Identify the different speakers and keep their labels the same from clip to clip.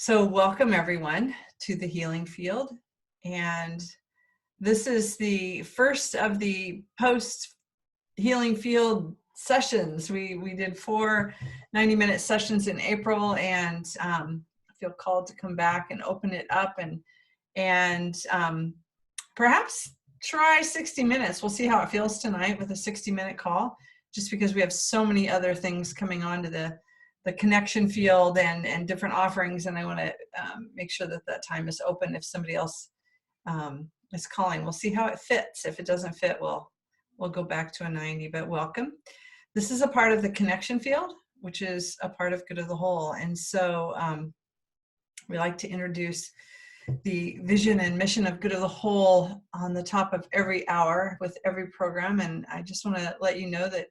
Speaker 1: So welcome everyone to the Healing Field. And this is the first of the post Healing Field sessions. We did 4 90-minute sessions in April, and I feel called to come back and open it up and perhaps try 60 minutes. We'll see how it feels tonight with a 60-minute call, just because we have so many other things coming on to the connection field and different offerings, and I want to make sure that that time is open if somebody else is calling. We'll see how it fits. If it doesn't fit, we'll go back to a 90, but welcome. This is a part of the connection field, which is a part of Good of the Whole, and so we like to introduce the vision and mission of Good of the Whole on the top of every hour with every program. And I just want to let you know that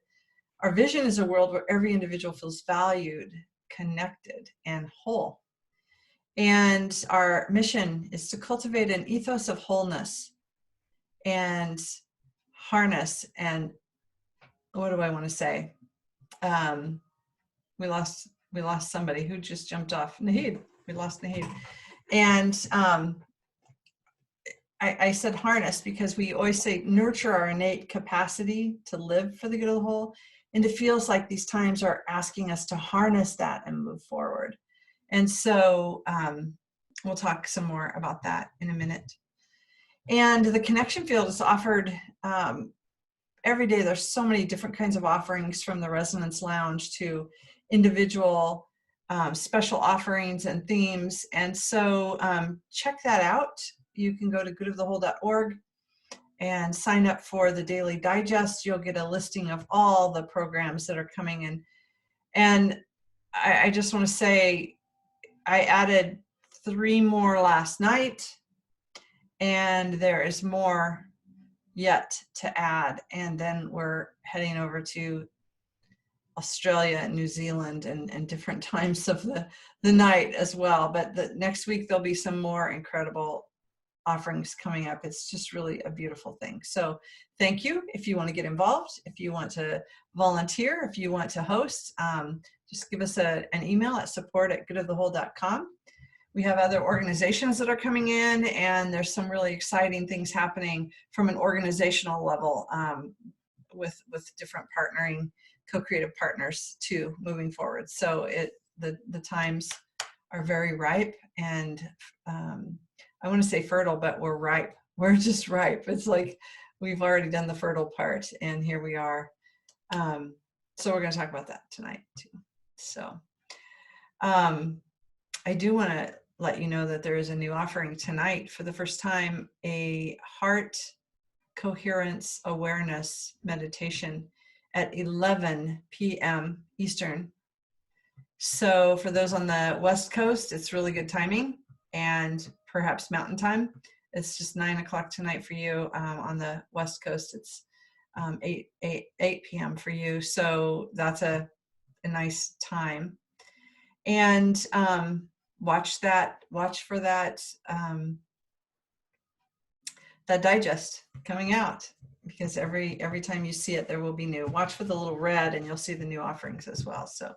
Speaker 1: our vision is a world where every individual feels valued, connected, and whole. And our mission is to cultivate an ethos of wholeness and harness. And what do I want to say? We lost somebody who just jumped off. Nahid. We lost Nahid. And I said harness because we always say nurture our innate capacity to live for the good of the whole. And it feels like these times are asking us to harness that and move forward. And so we'll talk some more about that in a minute. And the connection field is offered every day. There's so many different kinds of offerings, from the Resonance Lounge to individual special offerings and themes. And so check that out. You can go to goodofthewhole.org and sign up for the daily digest. You'll get a listing of all the programs that are coming in. And I just want to say, I added 3 more last night, and there is more yet to add. And then we're heading over to Australia and New Zealand and different times of the night as well. But the next week, there'll be some more incredible offerings coming up. It's just really a beautiful thing. So thank you. If you want to get involved, if you want to volunteer, if you want to host, just give us an email at support@goodofthewhole.com. We have other organizations that are coming in, and there's some really exciting things happening from an organizational level with different partnering, co-creative partners too, moving forward. So the times are very ripe, and I want to say fertile, but we're ripe. We're just ripe. It's like we've already done the fertile part, and here we are. So we're going to talk about that tonight too. So I do want to let you know that there is a new offering tonight for the first time, a heart coherence awareness meditation at 11 p.m. Eastern. So for those on the West Coast, it's really good timing, and perhaps Mountain Time. It's just 9 o'clock tonight for you. On the West Coast, it's 8 p.m. for you. So that's a nice time. And watch for that digest coming out, because every time you see it, there will be new. Watch for the little red, and you'll see the new offerings as well. So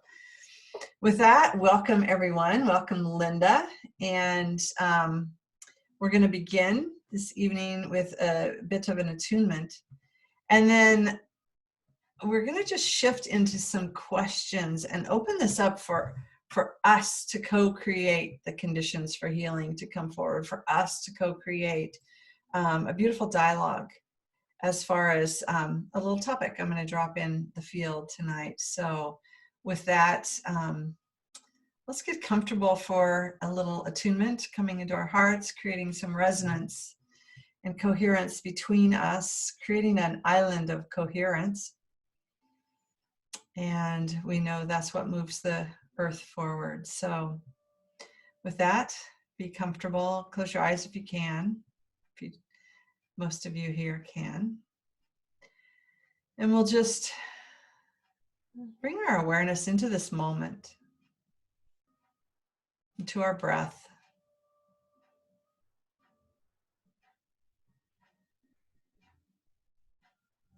Speaker 1: with that, welcome everyone. Welcome Linda. And we're going to begin this evening with a bit of an attunement. And then we're going to just shift into some questions and open this up for us to co-create the conditions for healing to come forward, for us to co-create a beautiful dialogue as far as a little topic I'm going to drop in the field tonight. So with that, let's get comfortable for a little attunement coming into our hearts, creating some resonance and coherence between us, creating an island of coherence. And we know that's what moves the earth forward. So with that, be comfortable. Close your eyes if you can. Most of you here can. And we'll just bring our awareness into this moment, into our breath.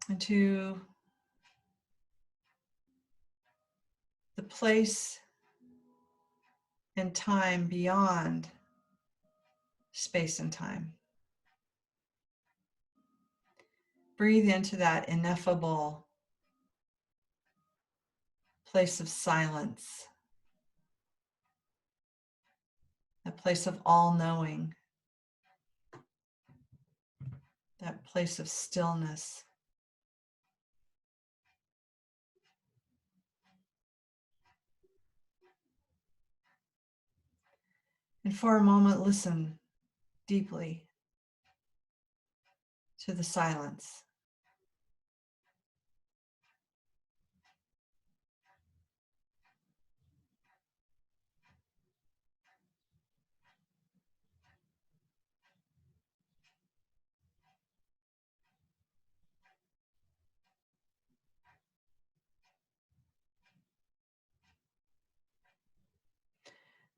Speaker 1: Into the place and time beyond space and time. Breathe into that ineffable place of silence, that place of all-knowing, that place of stillness. And for a moment, listen deeply to the silence.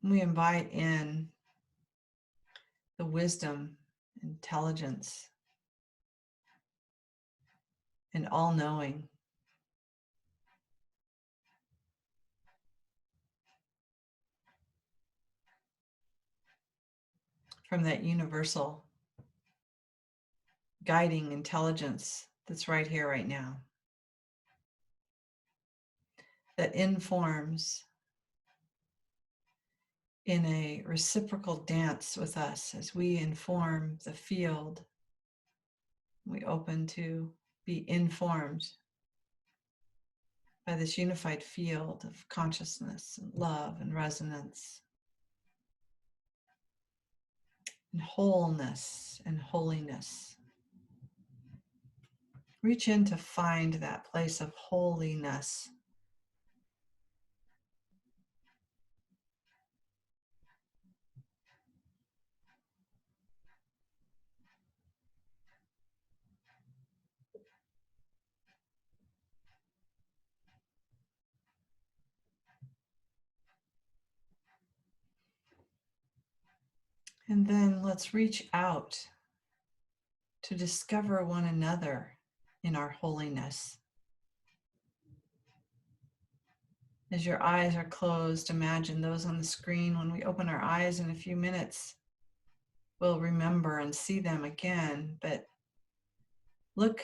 Speaker 1: We invite in the wisdom, intelligence, and all-knowing from that universal guiding intelligence that's right here, right now, that informs in a reciprocal dance with us as we inform the field. We open to be informed by this unified field of consciousness and love and resonance and wholeness and holiness. Reach in to find that place of holiness. And then let's reach out to discover one another in our holiness. As your eyes are closed, imagine those on the screen. When we open our eyes in a few minutes, we'll remember and see them again, but look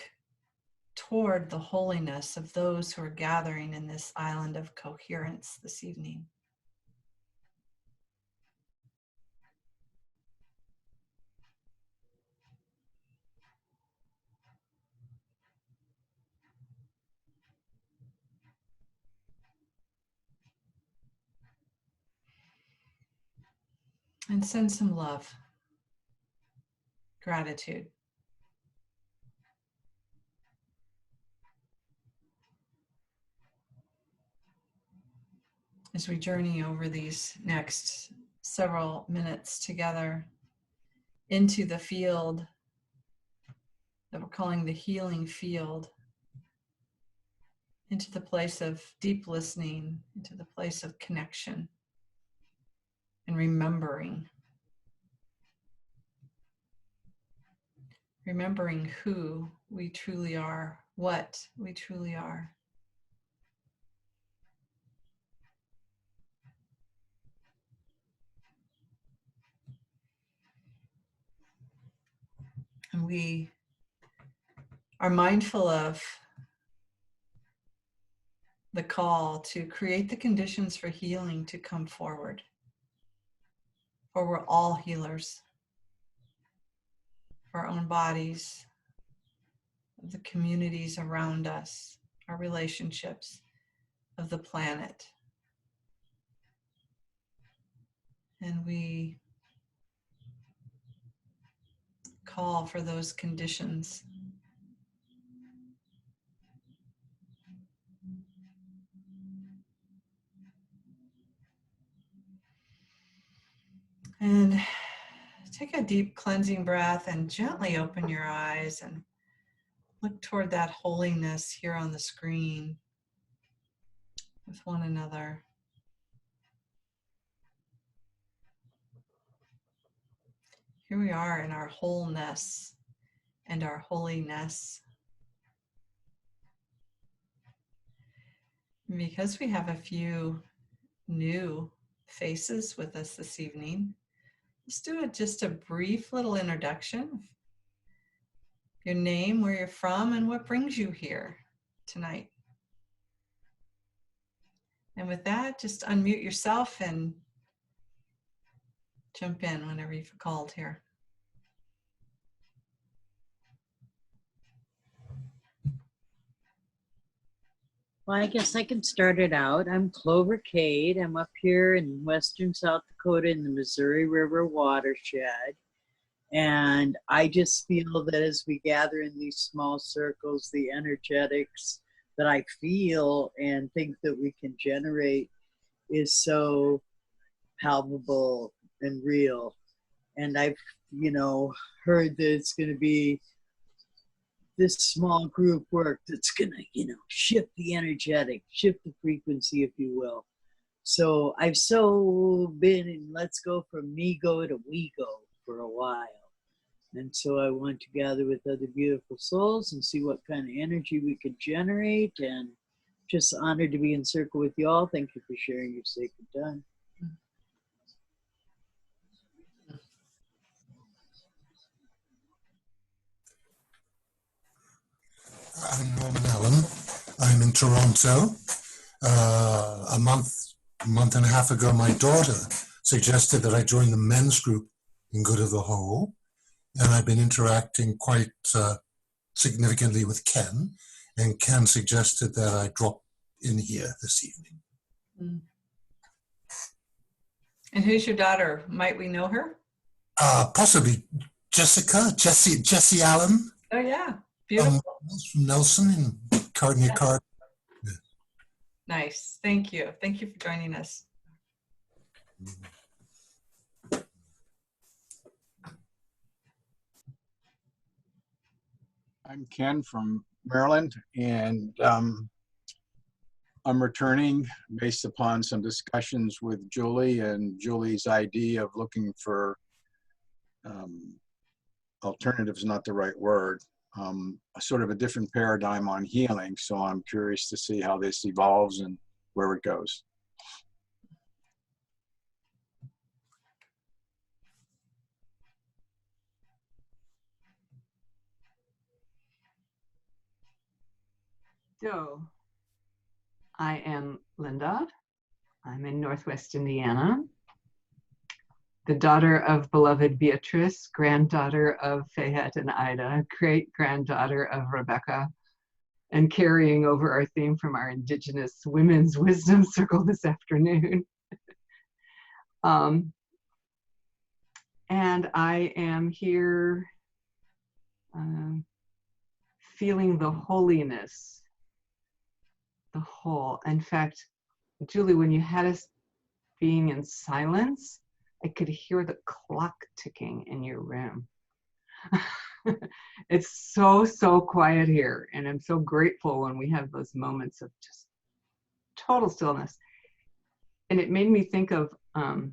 Speaker 1: toward the holiness of those who are gathering in this island of coherence this evening. And send some love, gratitude. As we journey over these next several minutes together into the field that we're calling the healing field, into the place of deep listening, into the place of connection and remembering who we truly are, what we truly are. And we are mindful of the call to create the conditions for healing to come forward. For we're all healers for our own bodies, of the communities around us, our relationships, of the planet. And we call for those conditions. And take a deep cleansing breath and gently open your eyes and look toward that holiness here on the screen with one another. Here we are in our wholeness and our holiness. And because we have a few new faces with us this evening. Let's do just a brief little introduction. Your name, where you're from, and what brings you here tonight. And with that, just unmute yourself and jump in whenever you've called here.
Speaker 2: Well, I guess I can start it out. I'm Clover Cade. I'm up here in western South Dakota in the Missouri River watershed. And I just feel that as we gather in these small circles, the energetics that I feel and think that we can generate is so palpable and real. And I've, heard that it's going to be this small group work that's gonna, shift the energetic, shift the frequency, if you will. So I've so been in let's go from me go to we go for a while. And so I want to gather with other beautiful souls and see what kind of energy we could generate, and just honored to be in circle with you all. Thank you for sharing your sacred time.
Speaker 3: I'm Norman Allen. I'm in Toronto. A month and a half ago, my daughter suggested that I join the men's group in Good of the Whole, and I've been interacting quite significantly with Ken, and Ken suggested that I drop in here this evening.
Speaker 1: Mm. And who's your daughter? Might we know her?
Speaker 3: Possibly Jessie Allen.
Speaker 1: Oh yeah, beautiful.
Speaker 3: From Nelson in Cardinal Card. Yeah.
Speaker 1: Nice, thank you. Thank you for joining us.
Speaker 4: I'm Ken from Maryland, and I'm returning based upon some discussions with Julie and Julie's idea of looking for alternatives, not the right word, a sort of a different paradigm on healing. So I'm curious to see how this evolves and where it goes.
Speaker 5: So, I am Linda. I'm in Northwest Indiana, the daughter of beloved Beatrice, granddaughter of Fayette and Ida, great-granddaughter of Rebecca, and carrying over our theme from our Indigenous Women's Wisdom Circle this afternoon. And I am here feeling the holiness, the whole. In fact, Julie, when you had us being in silence, I could hear the clock ticking in your room. It's so quiet here, and I'm so grateful when we have those moments of just total stillness. And it made me think of, oh,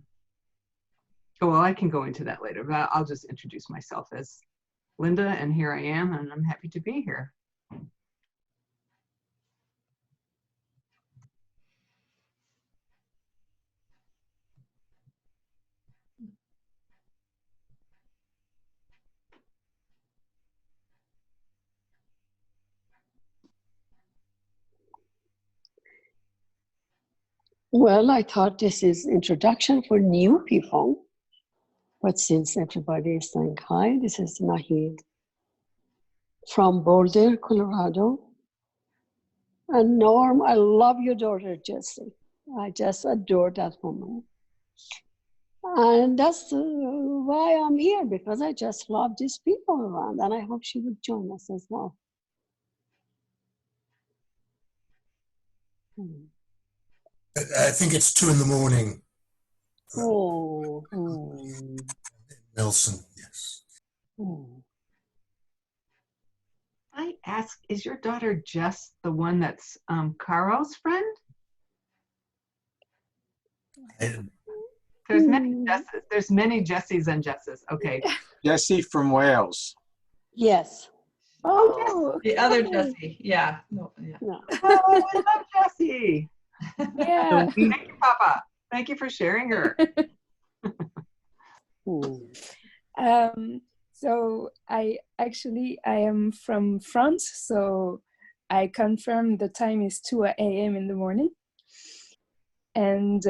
Speaker 5: well, I can go into that later, but I'll just introduce myself as Linda, and here I am, and I'm happy to be here.
Speaker 6: Well, I thought this is introduction for new people, but since everybody is saying hi, this is Nahid from Boulder, Colorado. And Norm, I love your daughter, Jessie. I just adore that woman. And that's why I'm here, because I just love these people around, and I hope she would join us as well.
Speaker 3: I think it's 2 a.m.
Speaker 6: Oh.
Speaker 3: Nelson, yes.
Speaker 6: Oh.
Speaker 5: I ask, is your daughter Jess the one that's Caro's friend? There's many Jesses. There's many Jessies and Jesses. Okay.
Speaker 4: Jessie from Wales.
Speaker 6: Yes.
Speaker 5: Oh,
Speaker 1: The other Jessie, yeah. No, yeah.
Speaker 6: No.
Speaker 5: oh, I love Jessie.
Speaker 6: Yeah.
Speaker 5: Thank you, Papa. Thank you for sharing her.
Speaker 7: So I am from France, so I confirm the time is 2 a.m. in the morning, and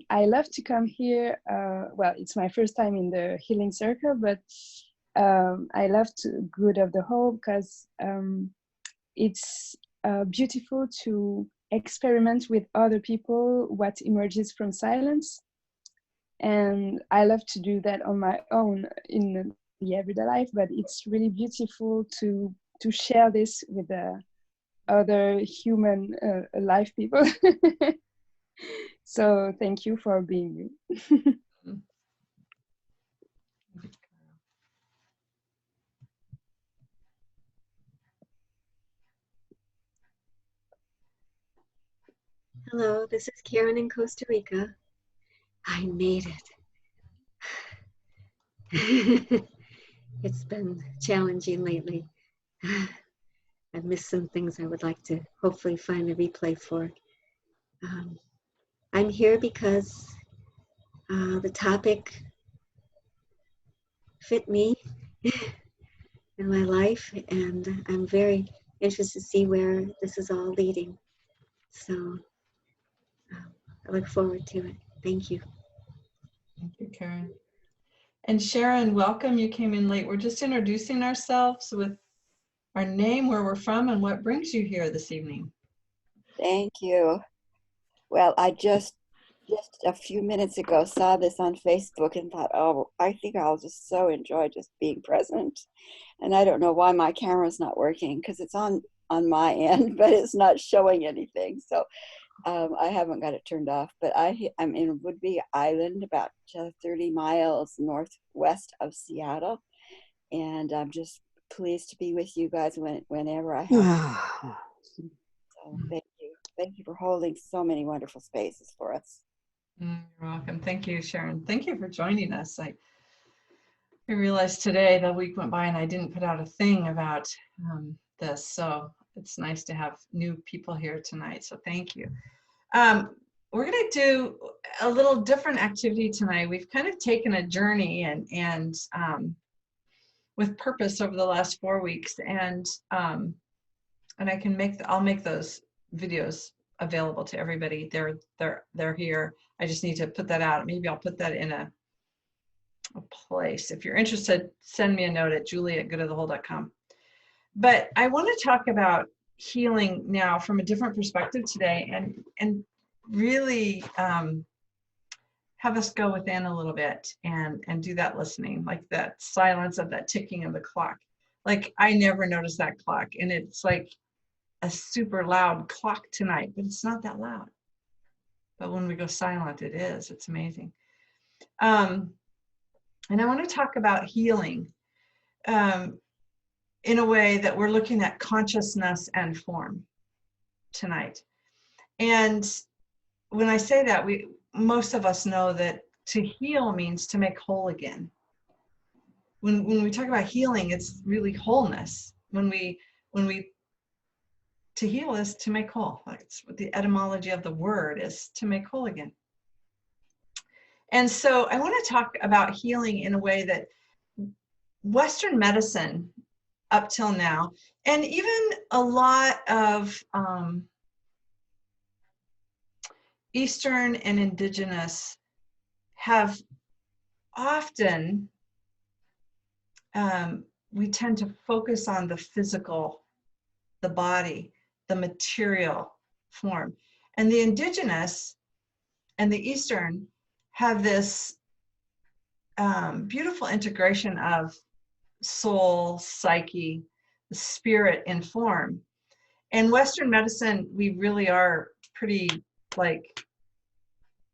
Speaker 7: I love to come here. Well, it's my first time in the healing circle, but I love to Good of the Whole because it's beautiful to experiment with other people what emerges from silence. And I love to do that on my own in the everyday life, but it's really beautiful to share this with the other human life people. So thank you for being you.
Speaker 8: Hello, this is Karen in Costa Rica. I made it. It's been challenging lately. I've missed some things I would like to hopefully find a replay for. I'm here because the topic fit me in my life, and I'm very interested to see where this is all leading. So I look forward to it. Thank you.
Speaker 1: Thank you, Karen. And Sharon, welcome. You came in late. We're just introducing ourselves with our name, where we're from, and what brings you here this evening.
Speaker 9: Thank you. Well, I just a few minutes ago saw this on Facebook and thought, oh, I think I'll just so enjoy just being present. And I don't know why my camera's not working because it's on my end, but it's not showing anything. So I haven't got it turned off. But I'm in Whidbey Island, about 30 miles northwest of Seattle. And I'm just pleased to be with you guys whenever I have. So thank you. Thank you for holding so many wonderful spaces for us.
Speaker 1: You're welcome. Thank you, Sharon. Thank you for joining us. I realized today the week went by and I didn't put out a thing about this. So it's nice to have new people here tonight. So thank you. We're going to do a little different activity tonight. We've kind of taken a journey and with purpose over the last 4 weeks. And I'll make those videos available to everybody. They're here. I just need to put that out. Maybe I'll put that in a place. If you're interested, send me a note at julie@goodofthewhole.com. But I want to talk about healing now from a different perspective today, and really have us go within a little bit and do that listening, like that silence of that ticking of the clock. Like I never noticed that clock, and it's like a super loud clock tonight, but it's not that loud. But when we go silent, it is. It's amazing. And I want to talk about healing in a way that we're looking at consciousness and form tonight. And when I say that, most of us know that to heal means to make whole again. When we talk about healing, it's really wholeness. To heal is to make whole. That's what the etymology of the word is, to make whole again. And so I want to talk about healing in a way that Western medicine up till now, and even a lot of Eastern and indigenous have often, we tend to focus on the physical, the body, the material form. And the indigenous and the Eastern have this beautiful integration of soul, psyche, the spirit in form. And Western medicine, we really are pretty like,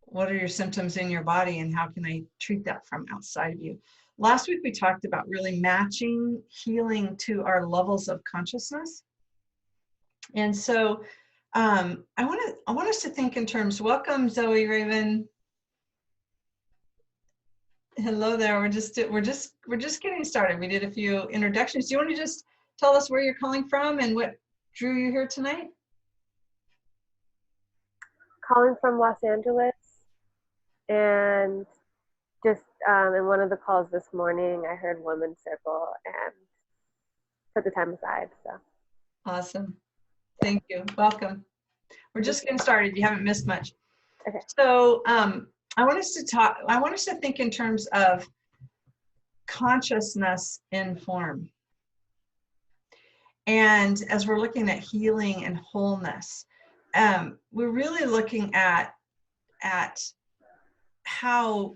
Speaker 1: what are your symptoms in your body and how can I treat that from outside of you? Last week we talked about really matching healing to our levels of consciousness. And so I want us to think in terms. Welcome, Zoe Raven. Hello there. We're just getting started. We did a few introductions. Do you want to just tell us where you're calling from and what drew you here tonight?
Speaker 10: calling from Los Angeles, and just in one of the calls this morning, I heard Women's Circle and put the time aside. So
Speaker 1: Awesome. Thank you. Welcome. We're just getting started. You haven't missed much.
Speaker 10: Okay.
Speaker 1: So I want us to think in terms of consciousness in form. And as we're looking at healing and wholeness, we're really looking at how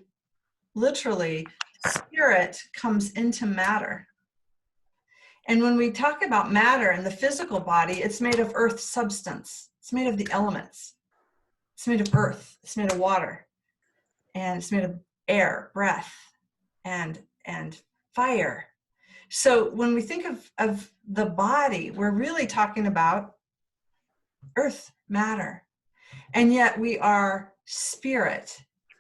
Speaker 1: literally spirit comes into matter. And when we talk about matter in the physical body, it's made of earth substance. It's made of the elements. It's made of earth. It's made of water. And it's made of air, breath, and fire. So when we think of the body, we're really talking about earth, matter. And yet we are spirit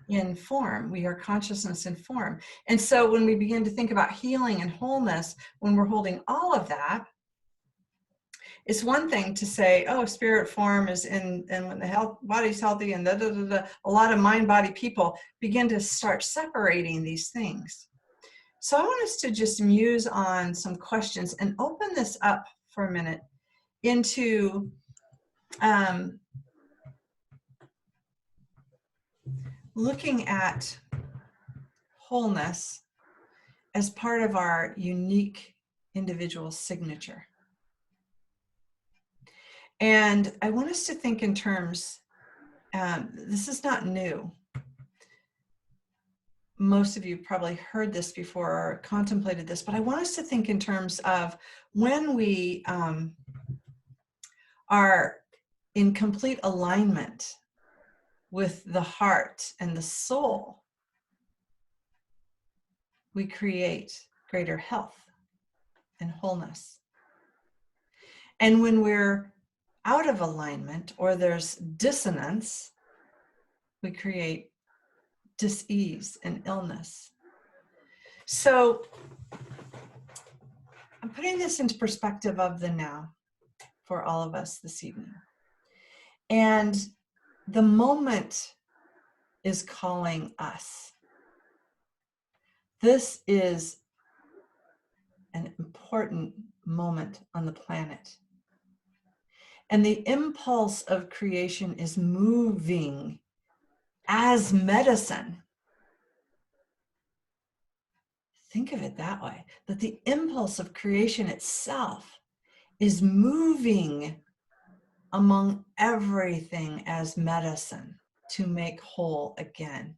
Speaker 1: in form. We are consciousness in form. And so when we begin to think about healing and wholeness, when we're holding all of that, it's one thing to say, oh, spirit form is in, and when the body's healthy and a lot of mind-body people begin to start separating these things. So I want us to just muse on some questions and open this up for a minute into looking at wholeness as part of our unique individual signature. And I want us to think in terms, this is not new. Most of you probably heard this before or contemplated this, but I want us to think in terms of when we are in complete alignment with the heart and the soul, we create greater health and wholeness. And when we're out of alignment or there's dissonance, we create dis-ease and illness. So I'm putting this into perspective of the now for all of us this evening. And the moment is calling us. This is an important moment on the planet. And the impulse of creation is moving as medicine. Think of it that way, that the impulse of creation itself is moving among everything as medicine to make whole again.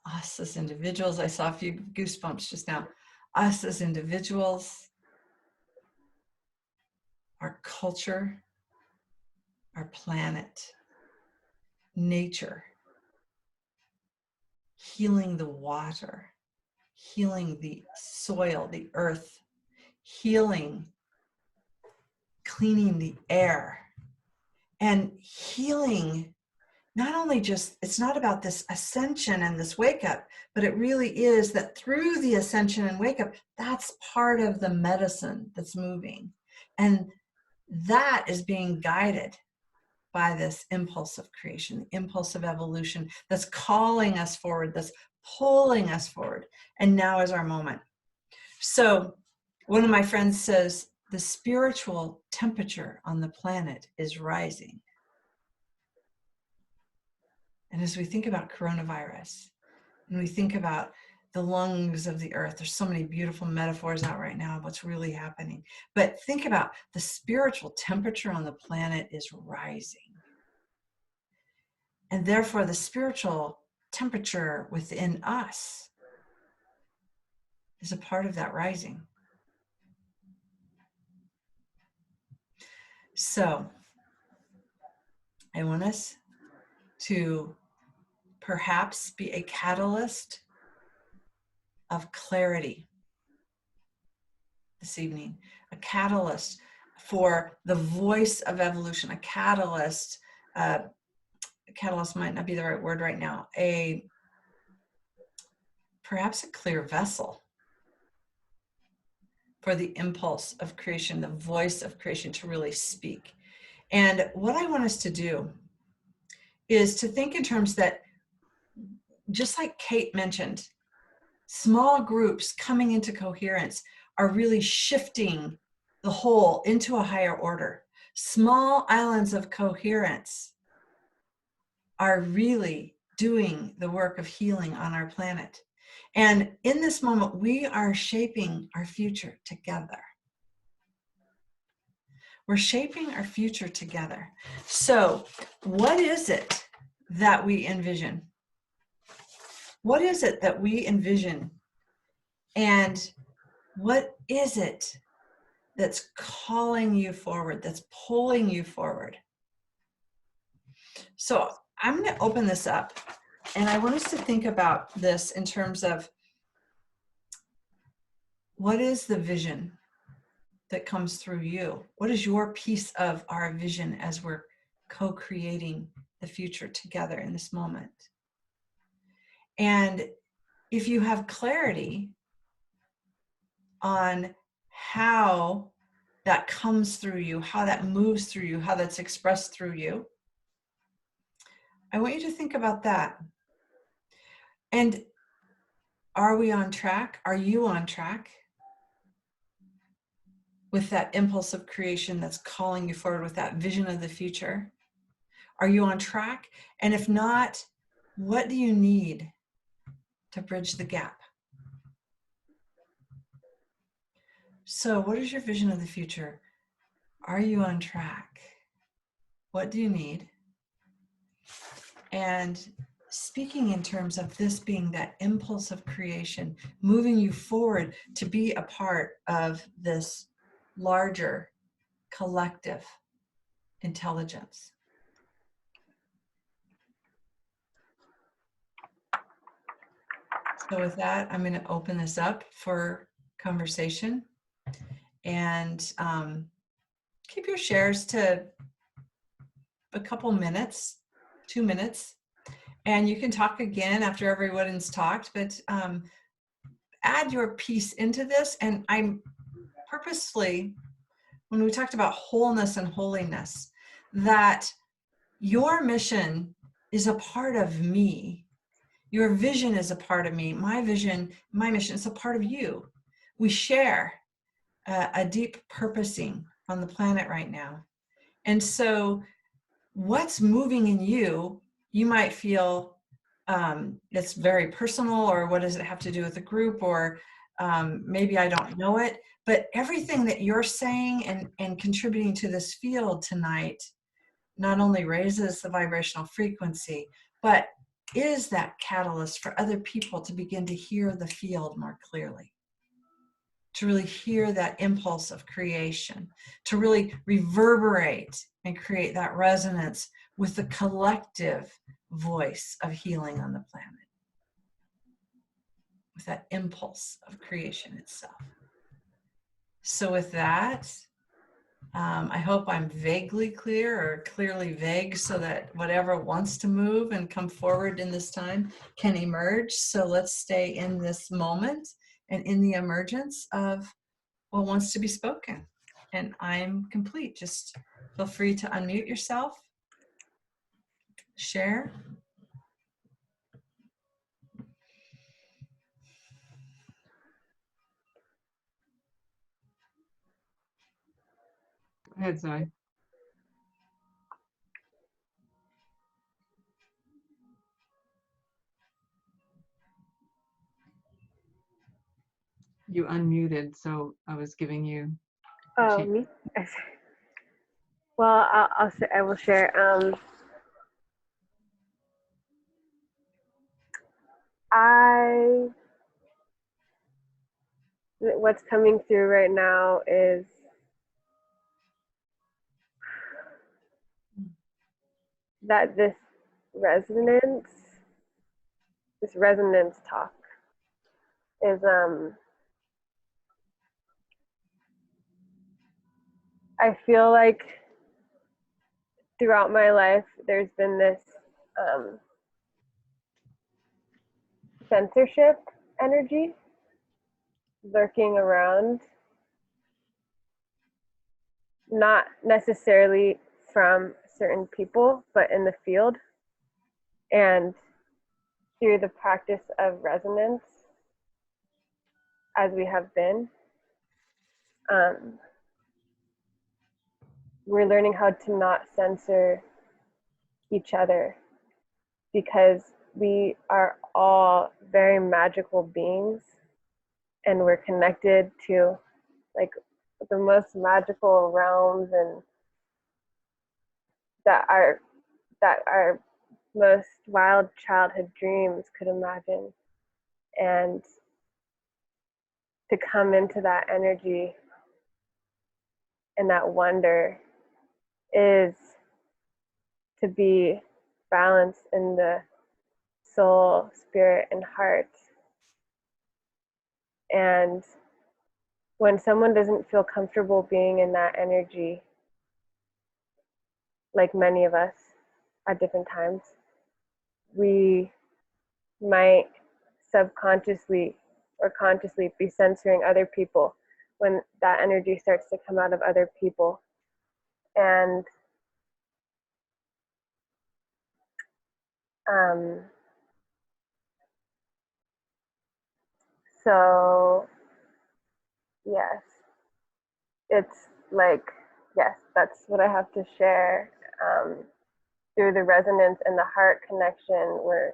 Speaker 1: Us as individuals, I saw a few goosebumps just now. Us as individuals, our culture, our planet, nature, healing the water, healing the soil, the earth, healing, cleaning the air, and healing. Not only just, it's not about this ascension and this wake up, but it really is that through the ascension and wake up, that's part of the medicine that's moving. And that is being guided by this impulse of creation, the impulse of evolution that's calling us forward, that's pulling us forward. And now is our moment. So one of my friends says, the spiritual temperature on the planet is rising. And as we think about coronavirus, and we think about the lungs of the earth, there's so many beautiful metaphors out right now of what's really happening. But think about the spiritual temperature on the planet is rising. And therefore, the spiritual temperature within us is a part of that rising. So I want us to perhaps be a catalyst of clarity this evening, a catalyst for the voice of evolution, a catalyst might not be the right word right now, perhaps a clear vessel for the impulse of creation, the voice of creation to really speak. And what I want us to do is to think in terms that, just like Kate mentioned, small groups coming into coherence are really shifting the whole into a higher order. Small islands of coherence are really doing the work of healing on our planet. And in this moment, we are shaping our future together. We're shaping our future together. So, what is it that we envision? What is it that we envision? And what is it that's calling you forward, that's pulling you forward? So I'm going to open this up, and I want us to think about this in terms of what is the vision that comes through you? What is your piece of our vision as we're co-creating the future together in this moment? And if you have clarity on how that comes through you, how that moves through you, how that's expressed through you, I want you to think about that. And are we on track? Are you on track with that impulse of creation that's calling you forward, with that vision of the future? Are you on track? And if not, what do you need to bridge the gap? So what is your vision of the future? Are you on track? What do you need? And speaking in terms of this being that impulse of creation, moving you forward to be a part of this larger collective intelligence. So with that, I'm going to open this up for conversation, and keep your shares to a couple minutes, 2 minutes, and you can talk again after everyone's talked, but add your piece into this. And I'm purposely, when we talked about wholeness and holiness, that your mission is a part of me. Your vision is a part of me. My vision, my mission is a part of you. We share a deep purposing on the planet right now. And so what's moving in you, you might feel it's very personal, or what does it have to do with the group, or maybe I don't know it, but everything that you're saying and contributing to this field tonight not only raises the vibrational frequency, but is that catalyst for other people to begin to hear the field more clearly, to really hear that impulse of creation, to really reverberate and create that resonance with the collective voice of healing on the planet, with that impulse of creation itself. So with that, I hope I'm vaguely clear, or clearly vague, so that whatever wants to move and come forward in this time can emerge. So let's stay in this moment and in the emergence of what wants to be spoken. And I'm complete. Just feel free to unmute yourself, share.
Speaker 5: Go ahead, Zoe. You unmuted, so I was giving you a
Speaker 10: Oh,
Speaker 5: chance.
Speaker 10: me? Well, I will share. What's coming through right now is that this resonance talk is I feel like throughout my life there's been this censorship energy lurking around, not necessarily from certain people, but in the field. And through the practice of resonance, as we have been, we're learning how to not censor each other, because we are all very magical beings, and we're connected to like the most magical realms, and that our most wild childhood dreams could imagine. And to come into that energy and that wonder is to be balanced in the soul, spirit, and heart. And when someone doesn't feel comfortable being in that energy, like many of us at different times, we might subconsciously or consciously be censoring other people when that energy starts to come out of other people. And so, yes, it's like, yes, that's what I have to share. Through the resonance and the heart connection, we're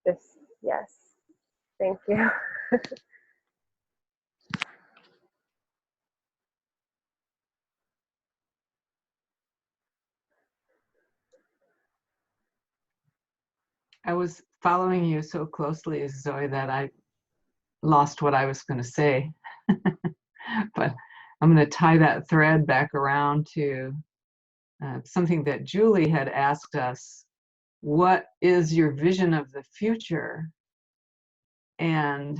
Speaker 10: just, yes, thank you.
Speaker 5: I was following you so closely, Zoe, that I lost what I was going to say. But I'm going to tie that thread back around to something that Julie had asked us. What is your vision of the future? And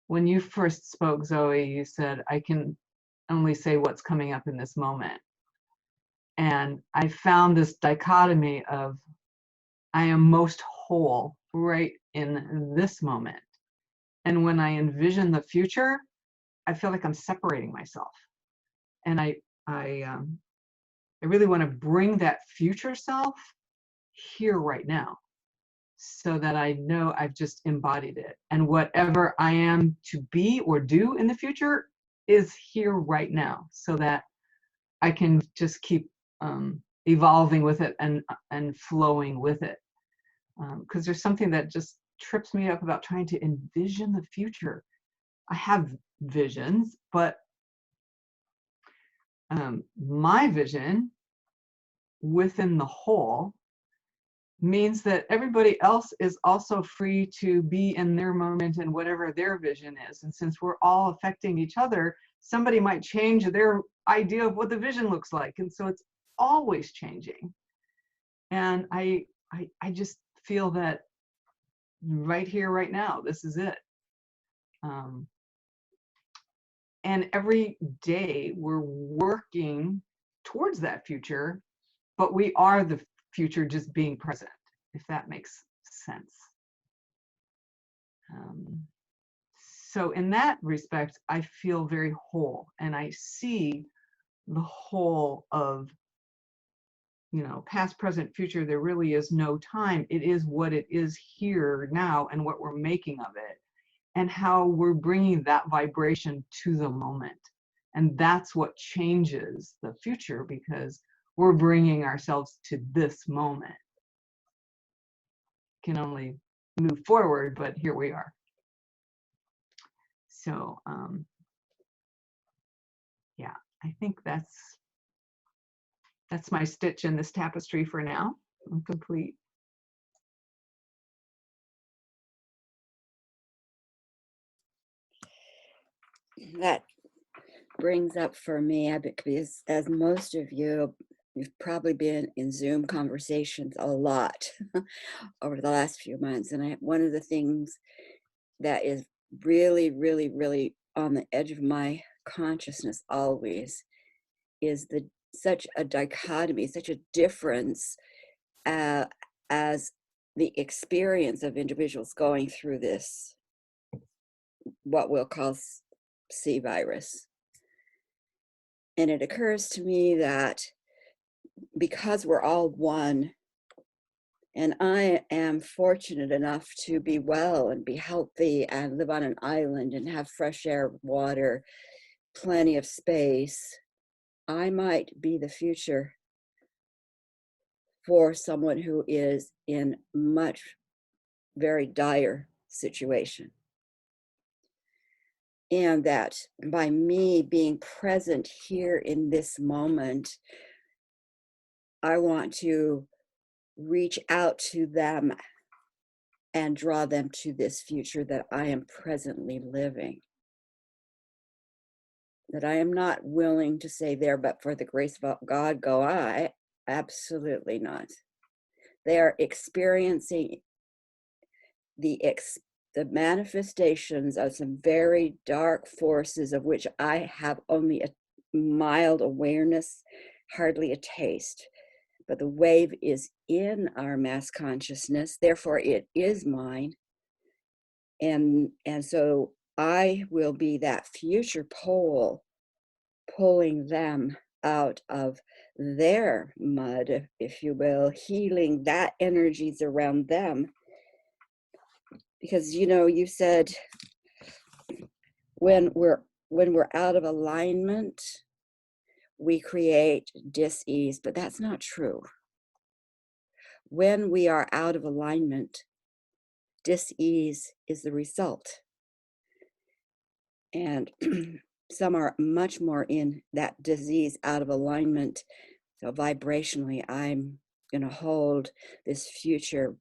Speaker 5: when you first spoke, Zoe, you said, I can only say what's coming up in this moment. And I found this dichotomy of I am most whole right in this moment. And when I envision the future, I feel like I'm separating myself. And I really want to bring that future self here right now, so that I know I've just embodied it. And whatever I am to be or do in the future is here right now, so that I can just keep evolving with it and flowing with it. Because there's something that just trips me up about trying to envision the future. I have visions, but my vision within the whole means that everybody else is also free to be in their moment and whatever their vision is. And since we're all affecting each other, somebody might change their idea of what the vision looks like. And so it's always changing. And I just feel that right here, right now, this is it. And every day we're working towards that future, but we are the future just being present, if that makes sense. So in that respect, I feel very whole, and I see the whole of, past, present, future. There really is no time. It is what it is here now and what we're making of it, and how we're bringing that vibration to the moment. And that's what changes the future, because we're bringing ourselves to this moment. Can only move forward, but here we are. So yeah, I think that's my stitch in this tapestry for now. I'm complete.
Speaker 9: That brings up for me, because as most of you, you've probably been in Zoom conversations a lot over the last few months. And one of the things that is really, really, really on the edge of my consciousness always is such a dichotomy, such a difference as the experience of individuals going through this, what we'll call C virus. And it occurs to me that because we're all one, and I am fortunate enough to be well and be healthy and live on an island and have fresh air, water, plenty of space, I might be the future for someone who is in much very dire situation. And that by me being present here in this moment, I want to reach out to them and draw them to this future that I am presently living. That I am not willing to say there, but for the grace of God go I. Absolutely not. They are experiencing the manifestations of some very dark forces of which I have only a mild awareness, hardly a taste. But the wave is in our mass consciousness, therefore it is mine. And so I will be that future pole pulling them out of their mud, if you will, healing that energies around them. Because, you know, you said when we're out of alignment, we create dis-ease, but that's not true. When we are out of alignment, dis-ease is the result. And some are much more in that disease out of alignment. So vibrationally, I'm going to hold this future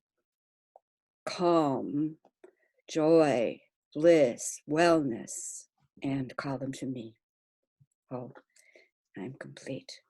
Speaker 9: calm, joy, bliss, wellness, and call them to me. Oh, I'm complete.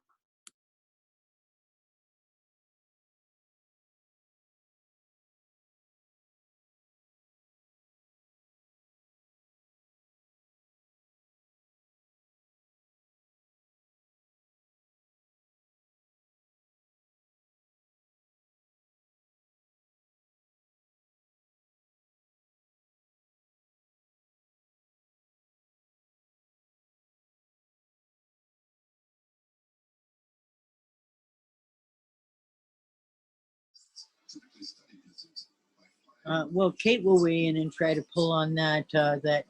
Speaker 2: Well, Kate will weigh in and try to pull on that, that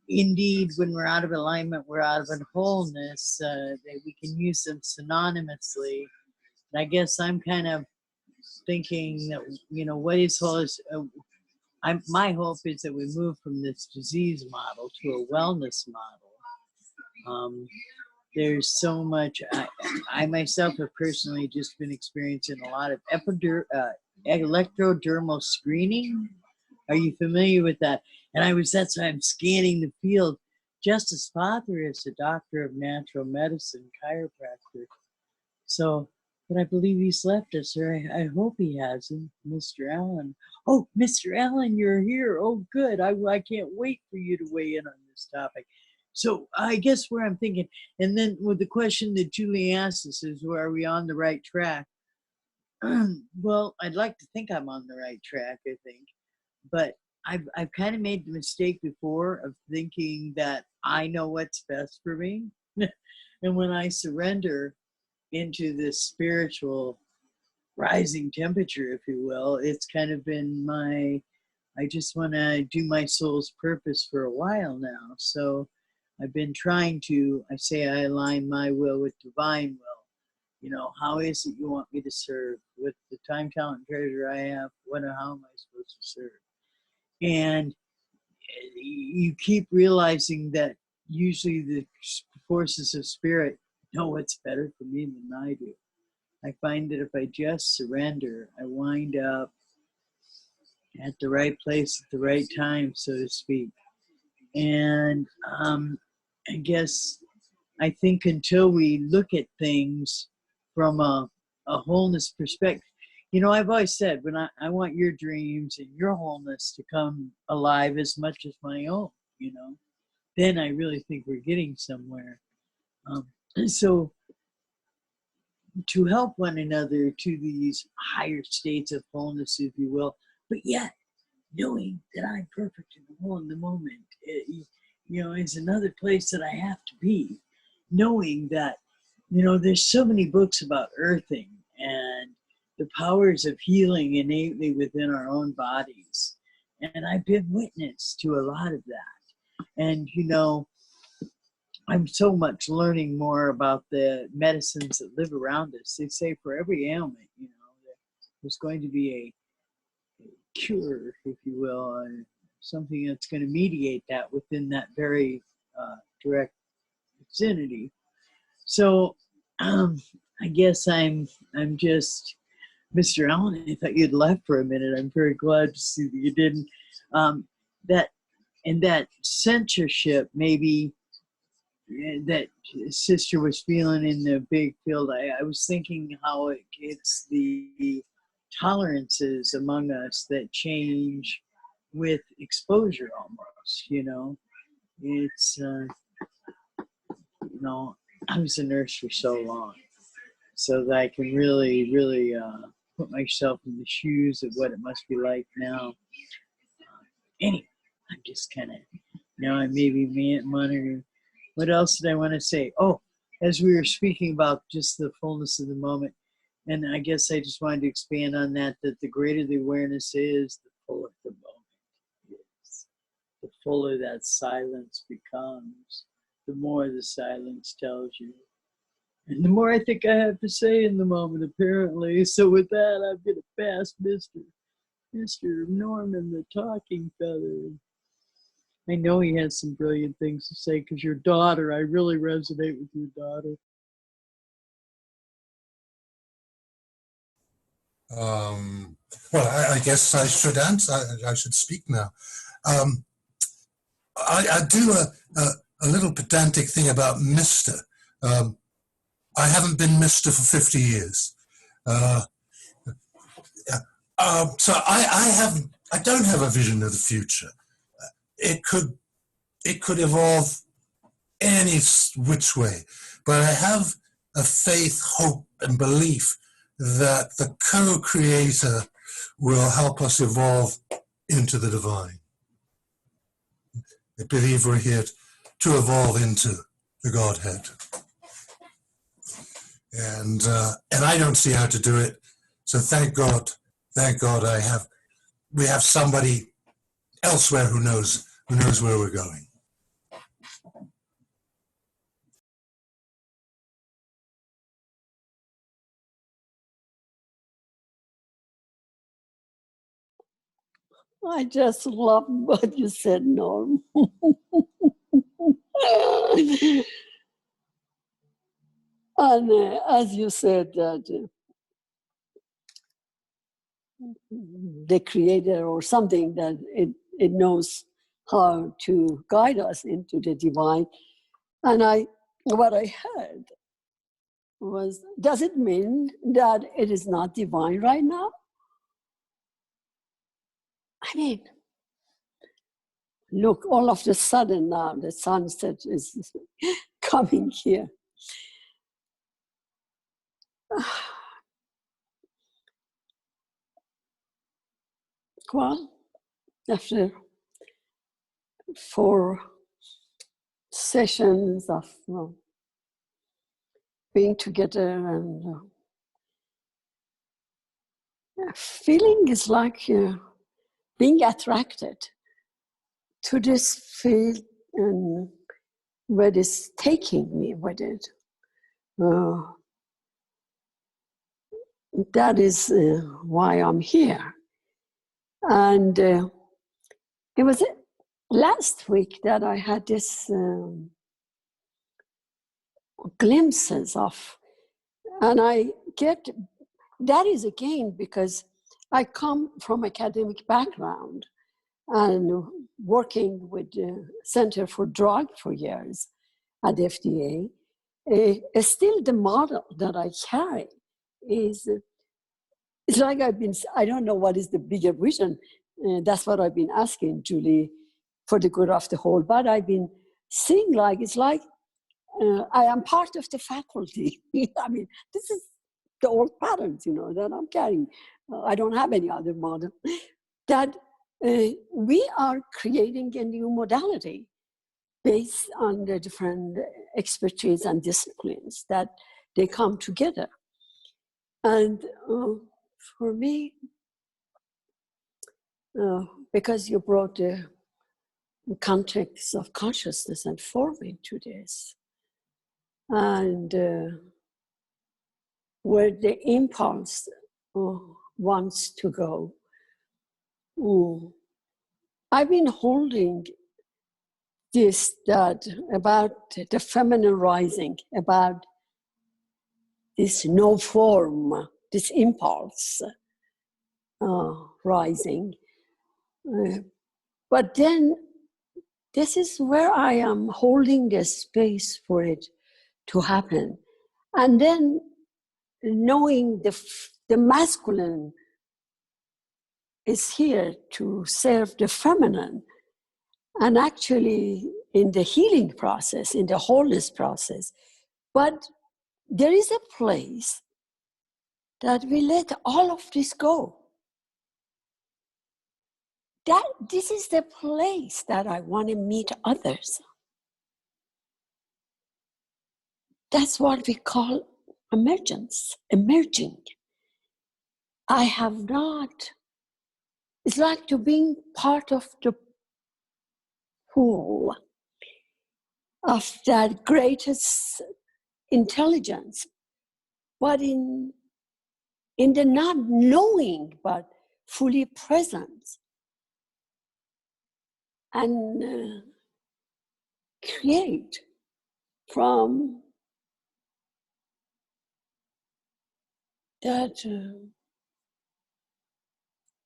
Speaker 2: indeed, when we're out of alignment, we're out of wholeness, that we can use them synonymously. And I guess I'm kind of thinking that, you know, what is wholeness? My hope is that we move from this disease model to a wellness model. There's so much, I myself have personally just been experiencing a lot of electrodermal screening. Are you familiar with that? And that's why I'm scanning the field. Justice Father is a doctor of natural medicine, chiropractor. So, but I believe he's left us, or I hope he hasn't, Mr. Allen. Oh, Mr. Allen, you're here. Oh, good. I can't wait for you to weigh in on this topic. So I guess where I'm thinking, and then with the question that Julie asked us is, are we on the right track? Well, I'd like to think I'm on the right track, I think. But I've kind of made the mistake before of thinking that I know what's best for me. And when I surrender into this spiritual rising temperature, if you will, it's kind of been I just want to do my soul's purpose for a while now. So I've been trying to, I say I align my will with divine will. You know, how is it you want me to serve? With the time, talent, and treasure I have, how am I supposed to serve? And you keep realizing that usually the forces of spirit know what's better for me than I do. I find that if I just surrender, I wind up at the right place at the right time, so to speak. And I guess I think until we look at things from a wholeness perspective, you know, I've always said, when I want your dreams and your wholeness to come alive as much as my own, you know, then I really think we're getting somewhere. So to help one another to these higher states of wholeness, if you will, but yet knowing that I'm perfect and whole in the moment, you know, is another place that I have to be. Knowing that there's so many books about earthing and the powers of healing innately within our own bodies. And I've been witness to a lot of that. And, I'm so much learning more about the medicines that live around us. They say for every ailment, there's going to be a cure, if you will, or something that's going to mediate that within that very direct vicinity. So I guess I'm just, Mr. Allen, I thought you'd left for a minute. I'm very glad to see that you didn't. That censorship maybe that sister was feeling in the big field, I was thinking how it's the tolerances among us that change with exposure almost, It's, I was a nurse for so long, so that I can really, really put myself in the shoes of what it must be like now. Anyway, I'm just kind of, I may be monitoring. What else did I want to say? Oh, as we were speaking about just the fullness of the moment, and I guess I just wanted to expand on that the greater the awareness is, the fuller the moment is. The fuller that silence becomes, the more the silence tells you. And the more I think I have to say in the moment, apparently. So with that, I'm going to pass Mr. Norman, the talking feather. I know he has some brilliant things to say because your daughter, I really resonate with your daughter.
Speaker 3: Well, I guess I should answer. I should speak now. I do a little pedantic thing about Mr. I haven't been Mr. for 50 years. So I don't have a vision of the future. It could evolve any which way, but I have a faith, hope, and belief that the co-creator will help us evolve into the divine. I believe we're here to evolve into the Godhead. And I don't see how to do it. So thank God we have somebody elsewhere who knows where we're going.
Speaker 6: I just love what you said, Norm. And as you said that the creator or something that it knows how to guide us into the divine. And what I heard was, does it mean that it is not divine right now? I mean, look, all of a sudden now the sunset is coming here. Well, after 4 sessions of being together and feeling is like being attracted to this field and where it's taking me with it. That is why I'm here. And it was last week that I had this glimpses of, and I get, that is again because I come from academic background and working with the Center for Drug for years at FDA. Still the model that I carry is, it's like I don't know what is the bigger vision. That's what I've been asking Julie for the good of the whole, but I've been seeing like, it's like I am part of the faculty. I mean, this is the old patterns, that I'm carrying. I don't have any other model. That we are creating a new modality based on the different expertise and disciplines that they come together. And for me, because you brought the context of consciousness and form into this, and where the impulse wants to go, I've been holding this, that about the feminine rising, about this no form, this impulse rising. But then this is where I am holding the space for it to happen. And then knowing the masculine is here to serve the feminine. And actually in the healing process, in the wholeness process. But there is a place that we let all of this go. This is the place that I want to meet others. That's what we call emergence, emerging. I have not, it's like to being part of the pool of that greatest intelligence, but in the not knowing, but fully present, and create from that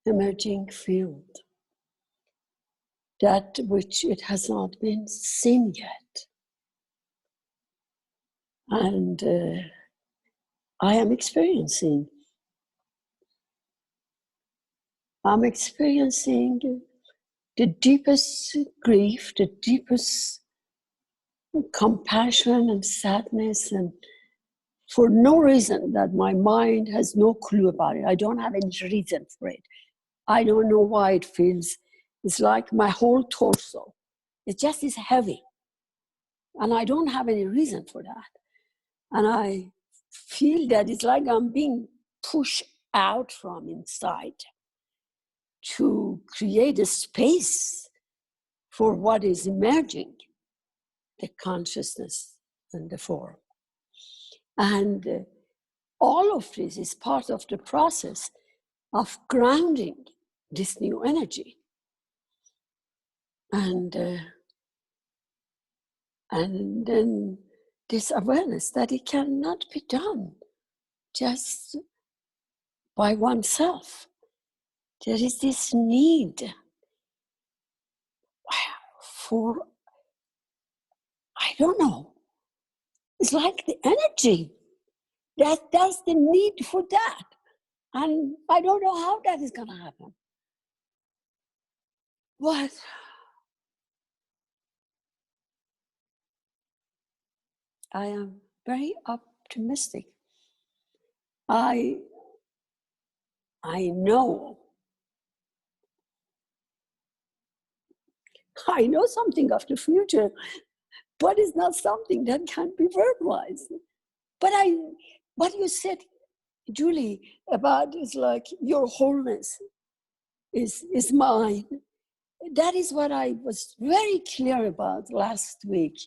Speaker 6: emerging field, that which it has not been seen yet. And I am experiencing. I'm experiencing the deepest grief, the deepest compassion and sadness, and for no reason that my mind has no clue about it. I don't have any reason for it. I don't know why it feels. It's like my whole torso. It just is heavy. And I don't have any reason for that. And I feel that it's like I'm being pushed out from inside to create a space for what is emerging, the consciousness and the form. And all of this is part of the process of grounding this new energy. And then this awareness that it cannot be done just by oneself. There is this need for, I don't know, it's like the energy. That's the need for that. And I don't know how that is going to happen. But I am very optimistic. I know something of the future, but it's not something that can be verbalized. But what you said, Julie, about is like your wholeness is mine. That is what I was very clear about last week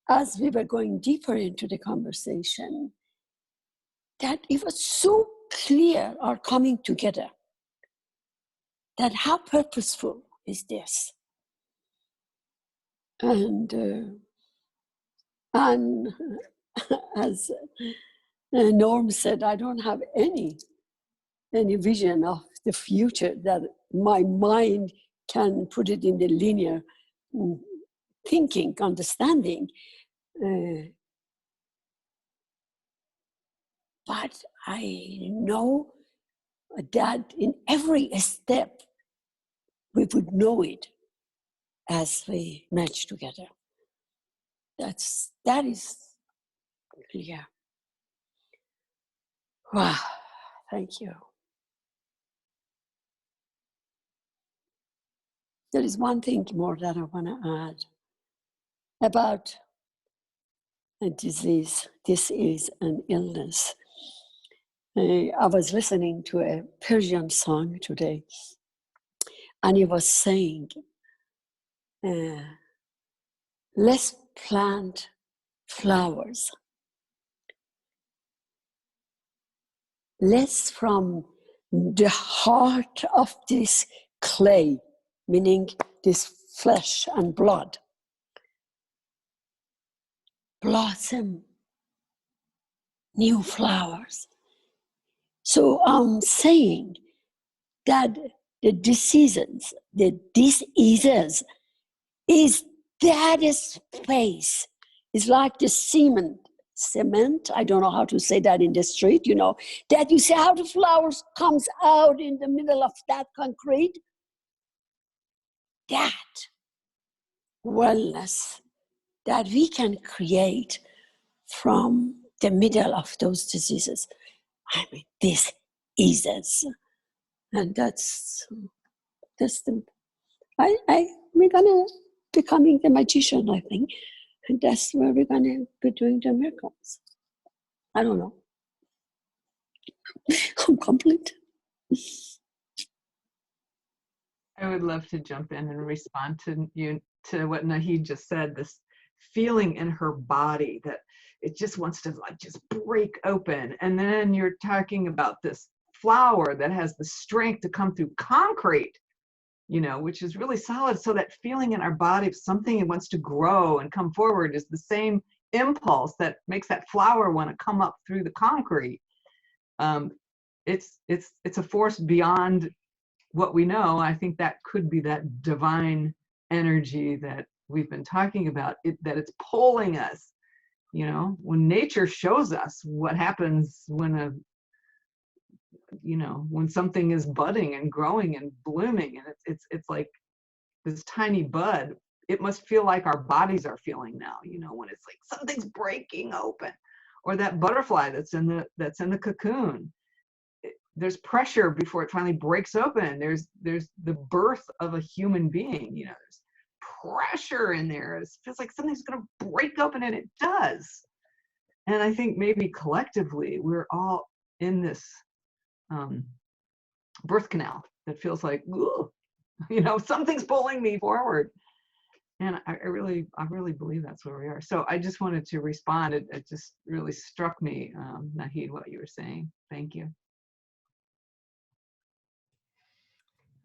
Speaker 6: as we were going deeper into the conversation, that it was so clear our coming together, that how purposeful is this? And as Norm said, I don't have any vision of the future that my mind can put it in the linear thinking, understanding. But I know that in every step, we would know it as we merge together. That is clear. Wow, thank you. There is one thing more that I want to add about a disease. This is an illness. I was listening to a Persian song today, and it was saying, let's plant flowers. Let's from the heart of this clay, meaning this flesh and blood, blossom new flowers. So I'm saying that the diseases is that space. It's like the cement, I don't know how to say that in the street, you know, that you see how the flowers comes out in the middle of that concrete. That wellness that we can create from the middle of those diseases. I mean, this is us. And that's we're gonna becoming the magician, I think. And that's where we're gonna be doing the miracles. I don't know. I'm complete.
Speaker 5: I would love to jump in and respond to what Nahid just said, this feeling in her body that it just wants to like just break open. And then you're talking about this flower that has the strength to come through concrete, you know, which is really solid. So that feeling in our body of something that wants to grow and come forward is the same impulse that makes that flower want to come up through the concrete. It's a force beyond what we know. I think that could be that divine energy that we've been talking about, that it's pulling us. You know, when nature shows us what happens when when something is budding and growing and blooming, and it's like this tiny bud, it must feel like our bodies are feeling now, you know, when it's like something's breaking open, or that butterfly that's in the cocoon. There's pressure before it finally breaks open. There's the birth of a human being, you know, there's pressure in there. It feels like something's going to break open, and it does. And I think maybe collectively we're all in this birth canal that feels like, you know, something's pulling me forward. And I really believe that's where we are. So I just wanted to respond. It just really struck me, Nahid, what you were saying. Thank you.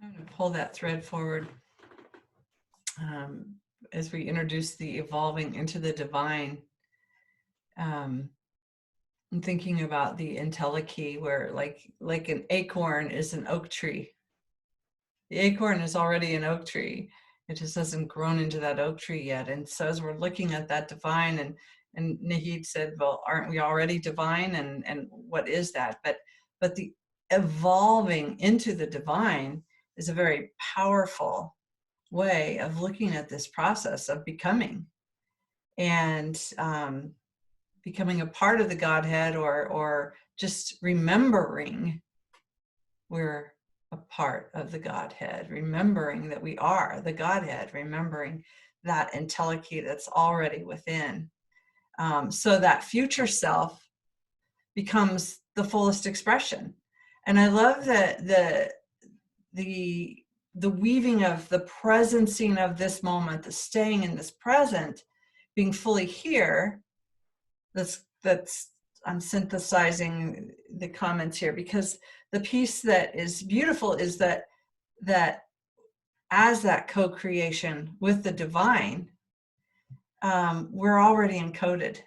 Speaker 1: I'm going to pull that thread forward as we introduce the evolving into the divine. I'm thinking about the entelechy, where like an acorn is an oak tree. The acorn is already an oak tree. It just hasn't grown into that oak tree yet. And so as we're looking at that divine, and Nahid said, well, aren't we already divine? And what is that? But the evolving into the divine is a very powerful way of looking at this process of becoming, and becoming a part of the Godhead, or just remembering we're a part of the Godhead, remembering that we are the Godhead, remembering that entelechy that's already within. So that future self becomes the fullest expression. And I love that the weaving of the presencing of this moment, the staying in this present, being fully here. That's I'm synthesizing the comments here, because the piece that is beautiful is that as that co-creation with the divine, we're already encoded,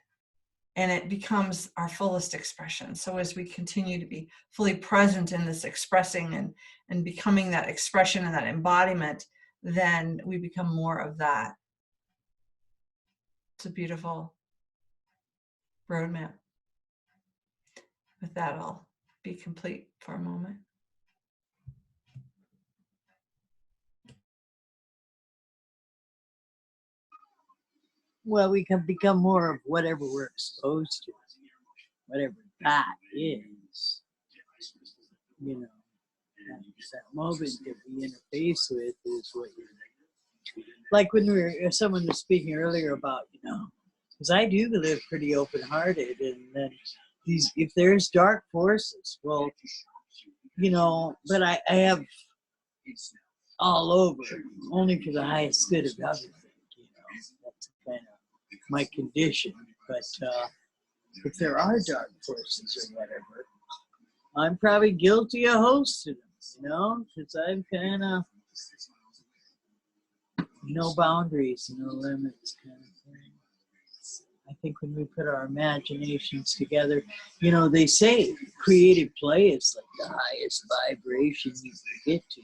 Speaker 1: and it becomes our fullest expression. So as we continue to be fully present in this expressing and becoming that expression and that embodiment, then we become more of that. It's a beautiful roadmap. With that, I'll be complete for a moment.
Speaker 2: Well, we can become more of whatever we're exposed to, whatever that is. You know, that moment that we interface with is what you're like. When someone was speaking earlier about, you know, because I do live pretty open-hearted, and then these, if there's dark forces, well, you know, but I have all over, only for the highest good of everything, you know, that's kind of my condition. But if there are dark forces or whatever, I'm probably guilty of hosting them, you know, because I'm kind of no boundaries, no limits kind of thing. I think when we put our imaginations together, you know, they say creative play is like the highest vibration you can get to.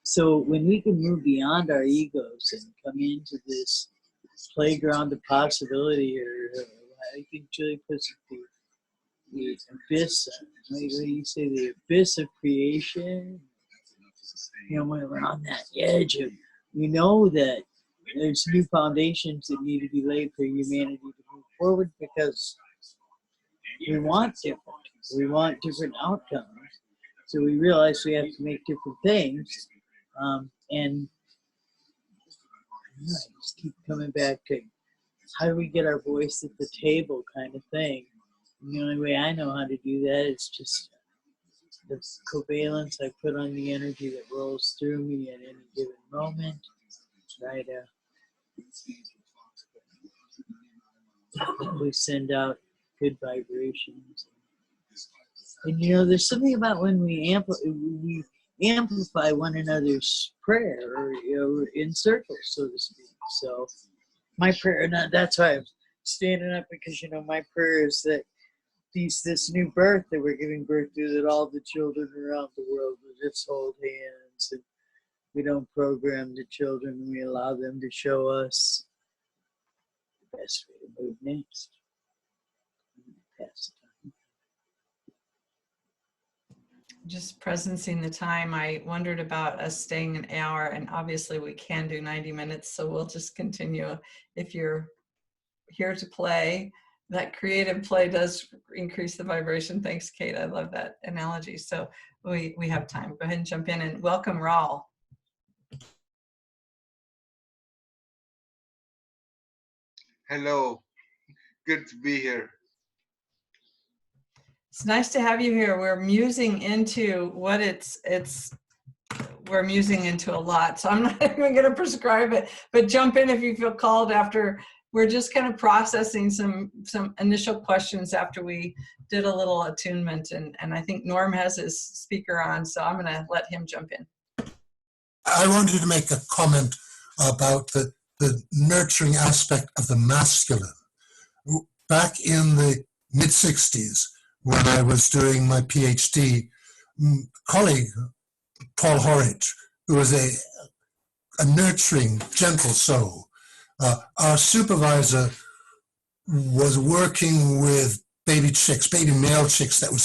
Speaker 2: So when we can move beyond our egos and come into this playground of possibility, or I think Julie puts it, the abyss, what do you say, the abyss of creation, you know, when we're on that edge of, we know that there's new foundations that need to be laid for humanity to move forward, because we want different outcomes. So we realize we have to make different things, and I just keep coming back to how do we get our voice at the table kind of thing. And the only way I know how to do that is just the covalence I put on the energy that rolls through me at any given moment. Try to we send out good vibrations. And you know, there's something about when we amplify one another's prayer, or you know, in circles, so to speak. So my prayer, that's why I'm standing up, because you know, my prayer is that this new birth that we're giving birth to, that all the children around the world will just hold hands, and we don't program the children, we allow them to show us the best way to move next. Pass the time.
Speaker 1: Just presencing the time, I wondered about us staying an hour, and obviously we can do 90 minutes, so we'll just continue. If you're here to play, that creative play does increase the vibration. Thanks, Kate. I love that analogy. So we have time. Go ahead and jump in, and welcome, Raul.
Speaker 11: Hello, good to be here.
Speaker 1: It's nice to have you here. We're musing into what we're musing into a lot. So I'm not even going to prescribe it, but jump in if you feel called after. We're just kind of processing some initial questions after we did a little attunement. And I think Norm has his speaker on, so I'm going to let him jump in.
Speaker 3: I wanted to make a comment about the nurturing aspect of the masculine. Back in the mid-60s, when I was doing my PhD, colleague Paul Horridge, who was a nurturing, gentle soul, our supervisor was working with baby chicks, baby male chicks that was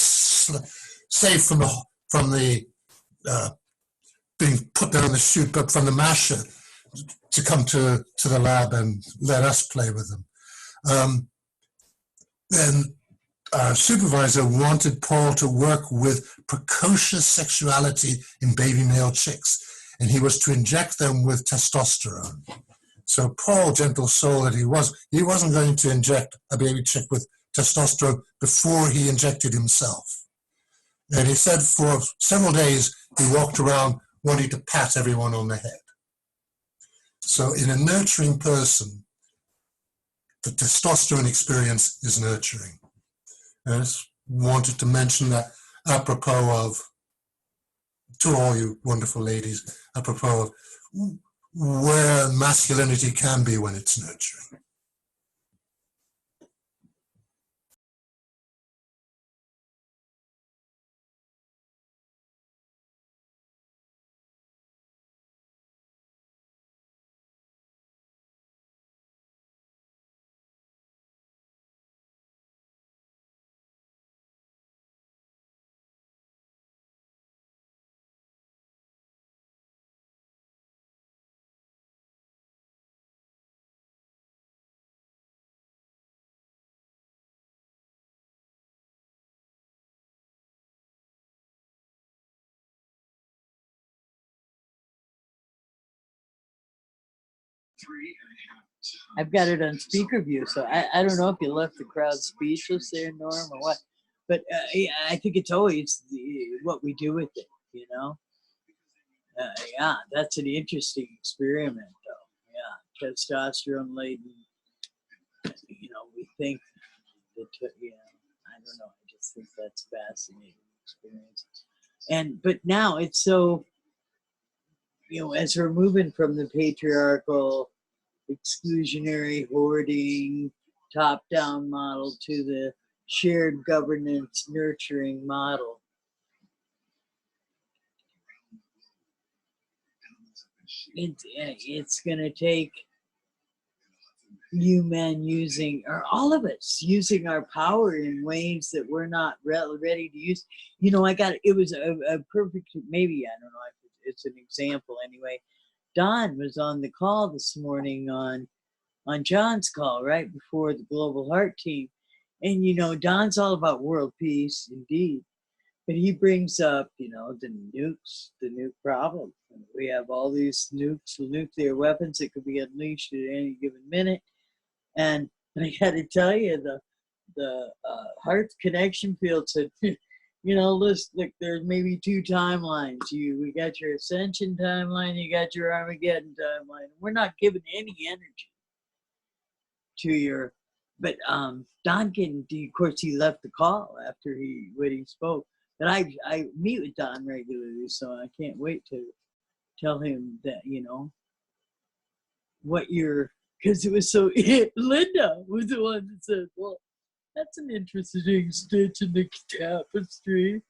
Speaker 3: saved from the being put there in the chute, but from the masher to come to the lab and let us play with them. Then our supervisor wanted Paul to work with precocious sexuality in baby male chicks, and he was to inject them with testosterone. So Paul, gentle soul that he wasn't going to inject a baby chick with testosterone before he injected himself. And he said for several days he walked around wanting to pat everyone on the head. So in a nurturing person, the testosterone experience is nurturing. And I just wanted to mention that apropos of, to all you wonderful ladies, apropos of where masculinity can be when it's nurturing.
Speaker 2: I've got it on speaker view, so I don't know if you left the crowd speechless there, Norm, or what. But yeah, I think it's always what we do with it, you know? Yeah, that's an interesting experiment, though. Yeah, testosterone laden, you know, we think that, you know, I don't know. I just think that's a fascinating experience. But now it's so, you know, as we're moving from the patriarchal, exclusionary, hoarding, top-down model to the shared governance, nurturing model. It's going to take you men using, or all of us using our power in ways that we're not ready to use. You know, it was a perfect, maybe, I don't know if it's an example anyway. Don was on the call this morning on John's call right before the Global Heart Team. And, you know, Don's all about world peace, indeed. But he brings up, you know, the nukes, the nuke problem. We have all these nukes, nuclear weapons that could be unleashed at any given minute. And I got to tell you, the Heart Connection field said, you know, look, there's maybe two timelines. We got your Ascension timeline, you got your Armageddon timeline. We're not giving any energy to your, but Don can, of course, he left the call after when he spoke. But I meet with Don regularly, so I can't wait to tell him that, you know, what because it was so, Linda was the one that said, well, that's an interesting stitch in the tapestry.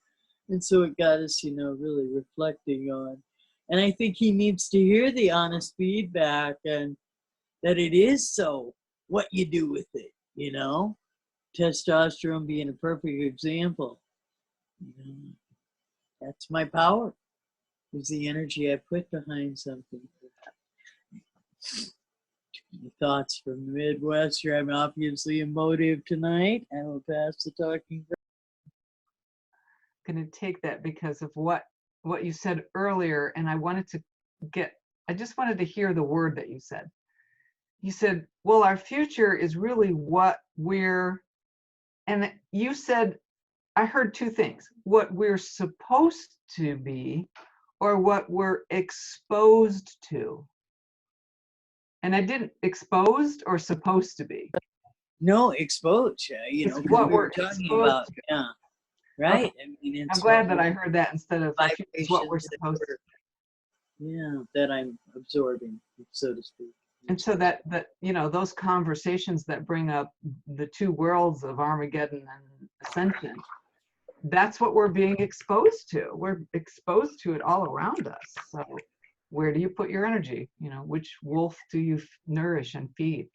Speaker 2: And so it got us, you know, really reflecting on, and I think he needs to hear the honest feedback and that it is so what you do with it, you know, testosterone being a perfect example. You know, that's my power, is the energy I put behind something. Thoughts from the Midwest here. I'm obviously emotive tonight. I will pass the talking.
Speaker 5: Going to take that because of what you said earlier, and I just wanted to hear the word that you said. You said, well, our future is really what and you said, I heard two things: what we're supposed to be, or what we're exposed to. And I didn't, exposed or supposed to be?
Speaker 2: No, exposed, you know,
Speaker 5: what
Speaker 2: we were talking about, yeah, right?
Speaker 5: Okay.
Speaker 2: I mean,
Speaker 5: I'm glad that I heard that instead of what we're
Speaker 2: vibrations
Speaker 5: supposed to.
Speaker 2: Yeah, that I'm absorbing, so to speak.
Speaker 5: And so that you know, those conversations that bring up the two worlds of Armageddon and Ascension, that's what we're being exposed to. We're exposed to it all around us. So where do you put your energy? You know, which wolf do you nourish and feed?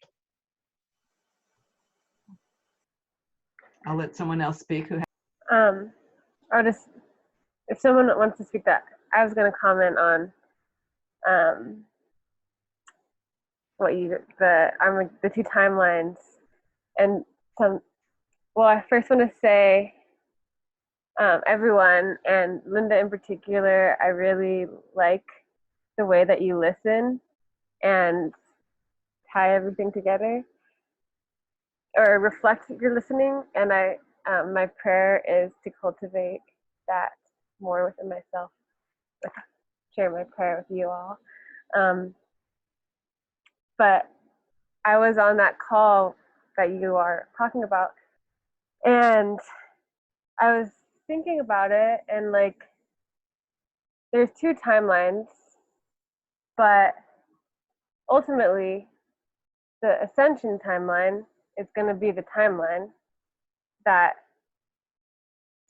Speaker 5: I'll let someone else speak who
Speaker 10: I'll just, if someone wants to speak, that I was going to comment on the two timelines, and well, I first want to say everyone, and Linda in particular, I really like the way that you listen and tie everything together or reflect your listening. And my prayer is to cultivate that more within myself, share my prayer with you all. But I was on that call that you are talking about, and I was thinking about it, and like, there's two timelines, but ultimately the Ascension timeline is going to be the timeline that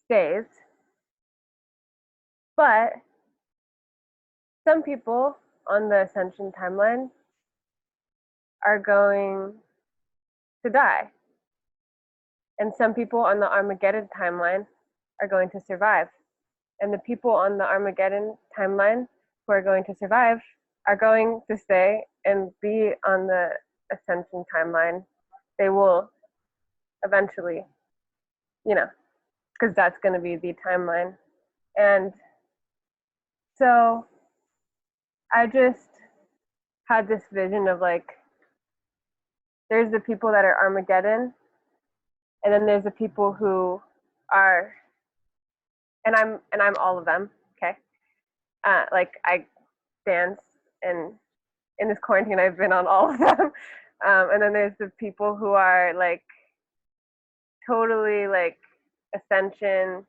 Speaker 10: stays. But some people on the Ascension timeline are going to die. And some people on the Armageddon timeline are going to survive. And the people on the Armageddon timeline who are going to survive are going to stay and be on the Ascension timeline. They will eventually, you know, because that's going to be the timeline. And so I just had this vision of like, there's the people that are Armageddon, and then there's the people who are, and I'm all of them, okay? Like I dance, and in this quarantine I've been on all of them. And then there's the people who are like totally like ascension,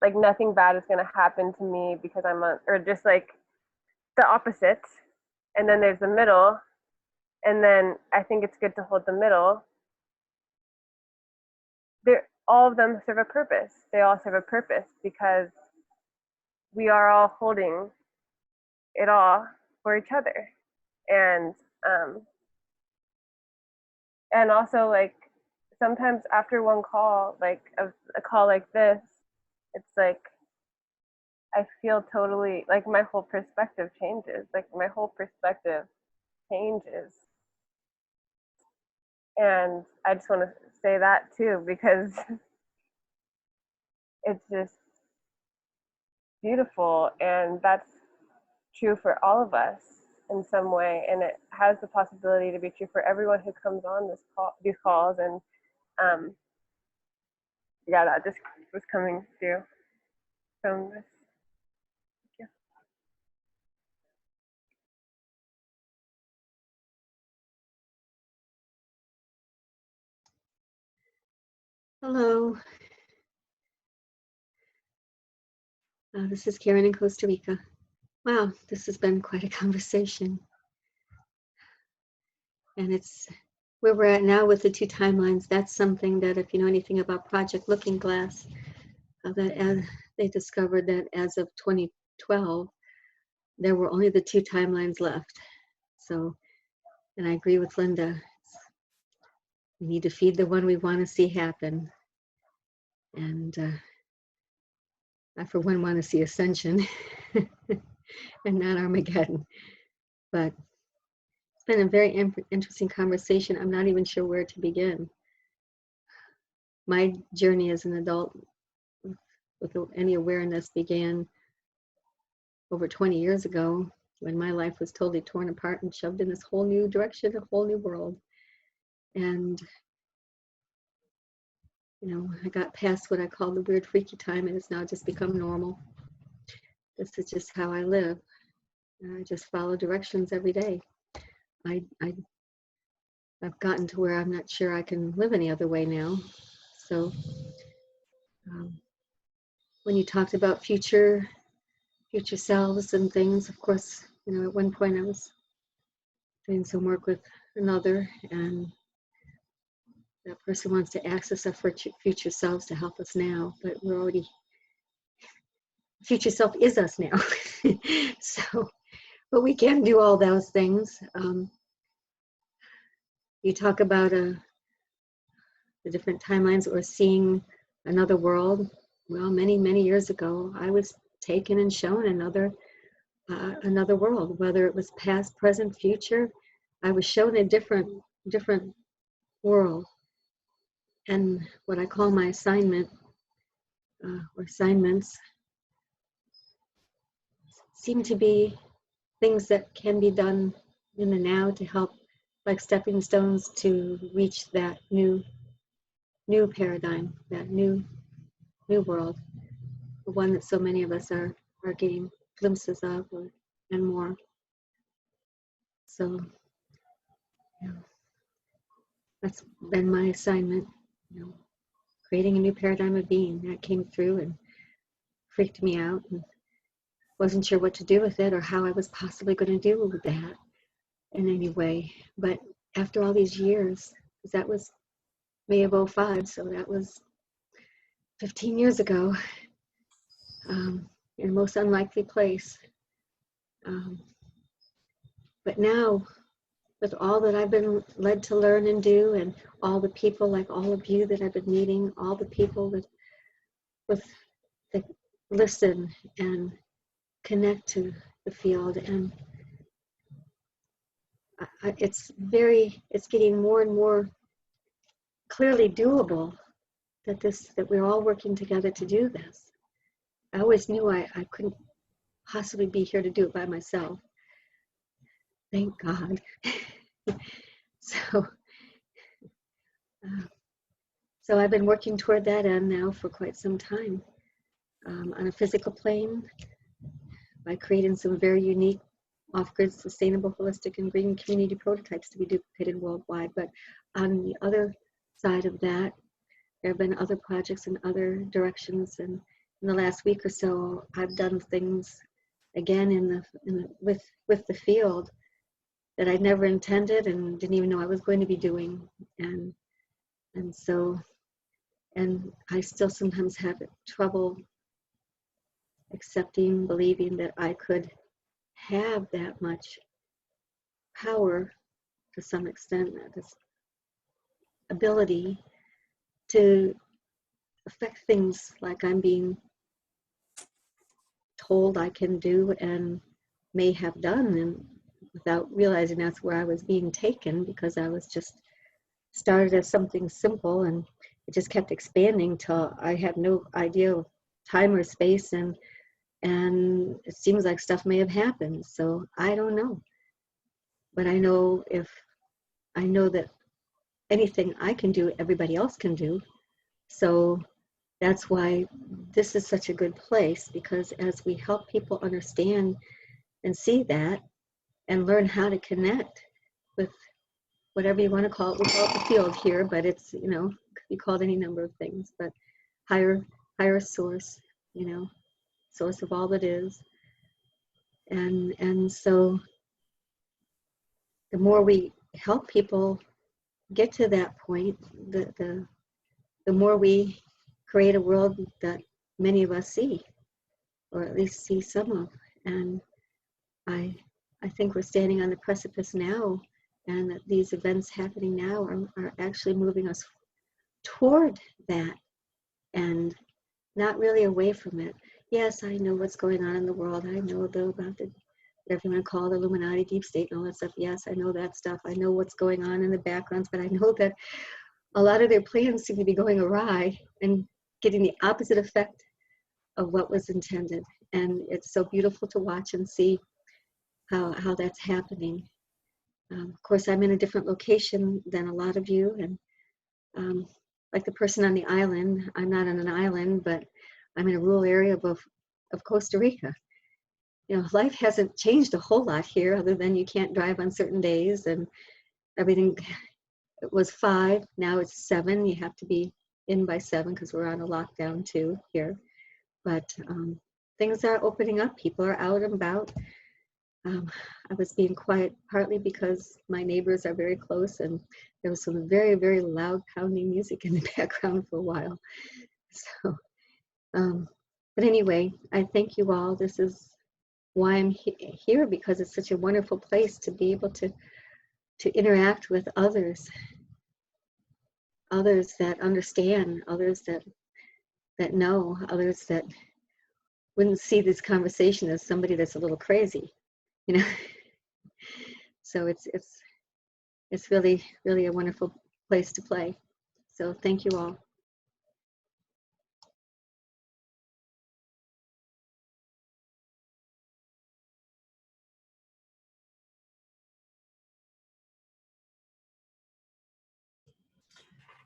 Speaker 10: like nothing bad is gonna happen to me because I'm on, or just like the opposite. And then there's the middle, and then I think it's good to hold the middle. All of them serve a purpose. They all serve a purpose because we are all holding it all for each other. And also like sometimes after one call, like a call like this, it's like I feel totally like my whole perspective changes. Like my whole perspective changes. And I just want to say that too, because it's just beautiful, and that's true for all of us in some way, and it has the possibility to be true for everyone who comes on these calls. And yeah, that just was coming through from this. Thank you.
Speaker 8: Hello. This is Karen in Costa Rica. Wow, this has been quite a conversation. And it's where we're at now with the two timelines. That's something that if you know anything about Project Looking Glass, that they discovered that as of 2012, there were only the two timelines left. So, and I agree with Linda. We need to feed the one we want to see happen. And I, for one, want to see ascension and not Armageddon. But it's been a very interesting conversation. I'm not even sure where to begin. My journey as an adult with any awareness began over 20 years ago when my life was totally torn apart and shoved in this whole new direction, a whole new world. And you know, I got past what I call the weird freaky time, and it's now just become normal. This is just how I live. I just follow directions every day. I've gotten to where I'm not sure I can live any other way now. So when you talked about future selves and things, of course, you know, at one point I was doing some work with another, and that person wants to access our future selves to help us now, but we're already, future self is us now. So, but we can do all those things. You talk about the different timelines or seeing another world. Well, many, many years ago, I was taken and shown another world, whether it was past, present, future. I was shown a different world. And what I call my assignment or assignments seem to be things that can be done in the now to help, like stepping stones to reach that new paradigm, that new world, the one that so many of us are getting glimpses of and more. So, you know, that's been my assignment, you know, creating a new paradigm of being. That came through and freaked me out, and wasn't sure what to do with it or how I was possibly going to deal with that in any way. But after all these years, because that was May of 05, so that was 15 years ago, in a most unlikely place. But now, with all that I've been led to learn and do, and all the people like all of you that I've been meeting, all the people that listen and connect to the field, and it's getting more and more clearly doable that we're all working together to do this. I always knew I couldn't possibly be here to do it by myself. Thank God. So, so I've been working toward that end now for quite some time, on a physical plane, by creating some very unique off-grid, sustainable, holistic, and green community prototypes to be duplicated worldwide. But on the other side of that, there have been other projects in other directions, and in the last week or so, I've done things again with the field that I'd never intended and didn't even know I was going to be doing, and I still sometimes have trouble accepting, believing that I could have that much power to some extent, this ability to affect things like I'm being told I can do and may have done, and without realizing that's where I was being taken, because I was just started as something simple and it just kept expanding till I had no idea of time or space, and it seems like stuff may have happened. So I don't know, but I know that anything I can do, everybody else can do. So that's why this is such a good place, because as we help people understand and see that and learn how to connect with whatever you want to call it, we call it the field here, but it's, you know, could be called any number of things, but higher source, you know, source of all that is. And so the more we help people get to that point, the more we create a world that many of us see, or at least see some of. And I think we're standing on the precipice now, and that these events happening now are actually moving us toward that and not really away from it. Yes, I know what's going on in the world. I know about the, whatever you want to call it, Illuminati, deep state, and all that stuff. Yes, I know that stuff. I know what's going on in the backgrounds, but I know that a lot of their plans seem to be going awry and getting the opposite effect of what was intended. And it's so beautiful to watch and see how that's happening. Of course, I'm in a different location than a lot of you, and like the person on the island, I'm not on an island, but I'm in a rural area of Costa Rica. You know, life hasn't changed a whole lot here, other than you can't drive on certain days, and everything. It was 5, now it's 7. You have to be in by 7 because we're on a lockdown too here. But things are opening up. People are out and about. I was being quiet partly because my neighbors are very close, and there was some very, very loud pounding music in the background for a while. So, but anyway, I thank you all. This is why I'm here, because it's such a wonderful place to be able to interact with others that understand, others that know, others that wouldn't see this conversation as somebody that's a little crazy, you know. So it's really, really a wonderful place to play. So thank you all.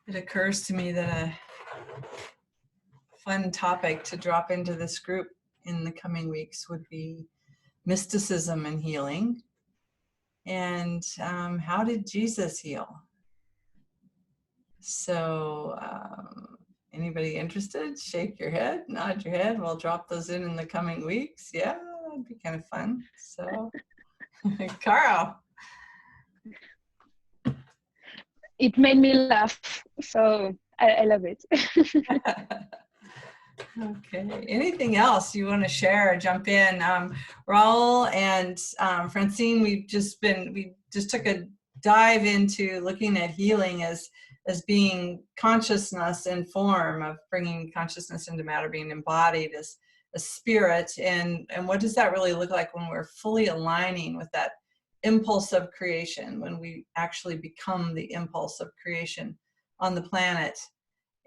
Speaker 1: It occurs to me that a fun topic to drop into this group in the coming weeks would be mysticism and healing. And how did Jesus heal? So anybody interested? Shake your head, nod your head. We'll drop those in the coming weeks. Yeah, that'd be kind of fun. So, Carl.
Speaker 7: It made me laugh, so I love it.
Speaker 1: Okay, anything else you want to share or jump in? Raul and Francine, we just took a dive into looking at healing as being consciousness in form, of bringing consciousness into matter, being embodied as a spirit. And what does that really look like when we're fully aligning with that impulse of creation, when we actually become the impulse of creation on the planet?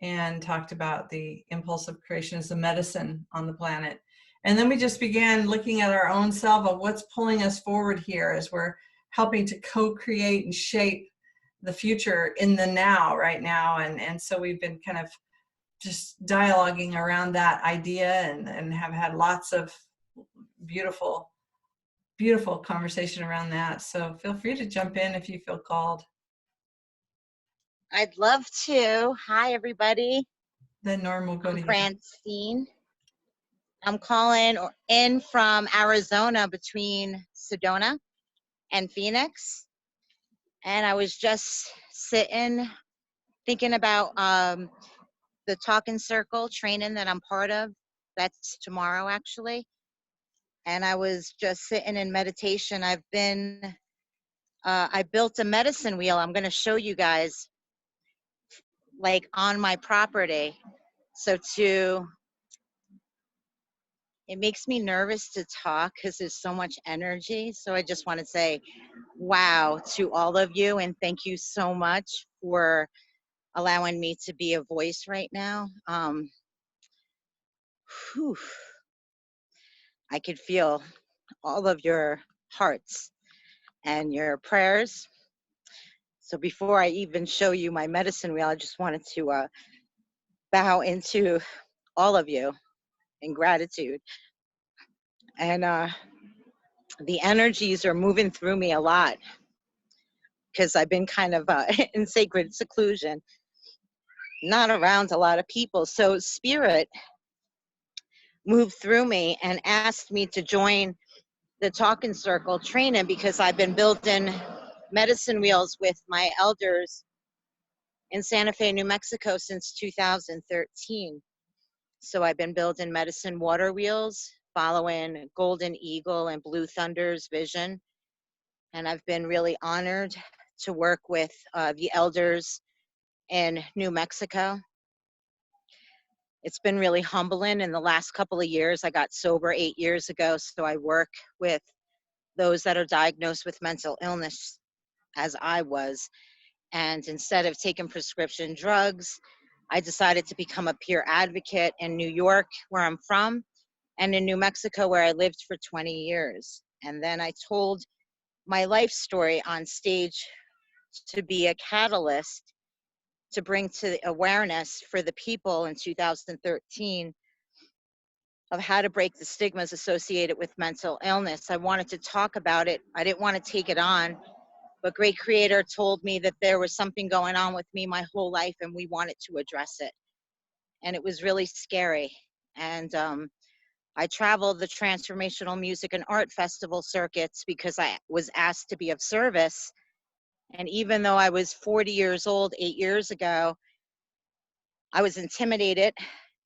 Speaker 1: And talked about the impulse of creation as a medicine on the planet. And then we just began looking at our own self of what's pulling us forward here as we're helping to co-create and shape the future in the now, right now. And so we've been kind of just dialoguing around that idea and have had lots of beautiful, beautiful conversation around that. So feel free to jump in if you feel called.
Speaker 12: I'd love to. Hi, everybody.
Speaker 1: Then Norm will go
Speaker 12: I'm
Speaker 1: to you.
Speaker 12: Francine. I'm calling in from Arizona between Sedona and Phoenix. And I was just sitting thinking about the Talking Circle training that I'm part of. That's tomorrow, actually. And I was just sitting in meditation. I built a medicine wheel. I'm going to show you guys, like, on my property. So it makes me nervous to talk because there's so much energy. So I just want to say wow to all of you, and thank you so much for allowing me to be a voice right now. Whew, I could feel all of your hearts and your prayers. So before I even show you my medicine wheel, I just wanted to bow into all of you in gratitude. And the energies are moving through me a lot because I've been kind of in sacred seclusion, not around a lot of people. So Spirit moved through me and asked me to join the Talking Circle training because I've been building medicine wheels with my elders in Santa Fe, New Mexico since 2013. So I've been building medicine water wheels, following Golden Eagle and Blue Thunder's vision. And I've been really honored to work with the elders in New Mexico. It's been really humbling in the last couple of years. I got sober 8 years ago, so I work with those that are diagnosed with mental illness, as I was. And instead of taking prescription drugs, I decided to become a peer advocate in New York, where I'm from, and in New Mexico, where I lived for 20 years. And then I told my life story on stage to be a catalyst to bring to awareness for the people in 2013 of how to break the stigmas associated with mental illness. I wanted to talk about it. I didn't want to take it on, but Great Creator told me that there was something going on with me my whole life and we wanted to address it. And it was really scary. And I traveled the transformational music and art festival circuits because I was asked to be of service. And even though I was 40 years old 8 years ago, I was intimidated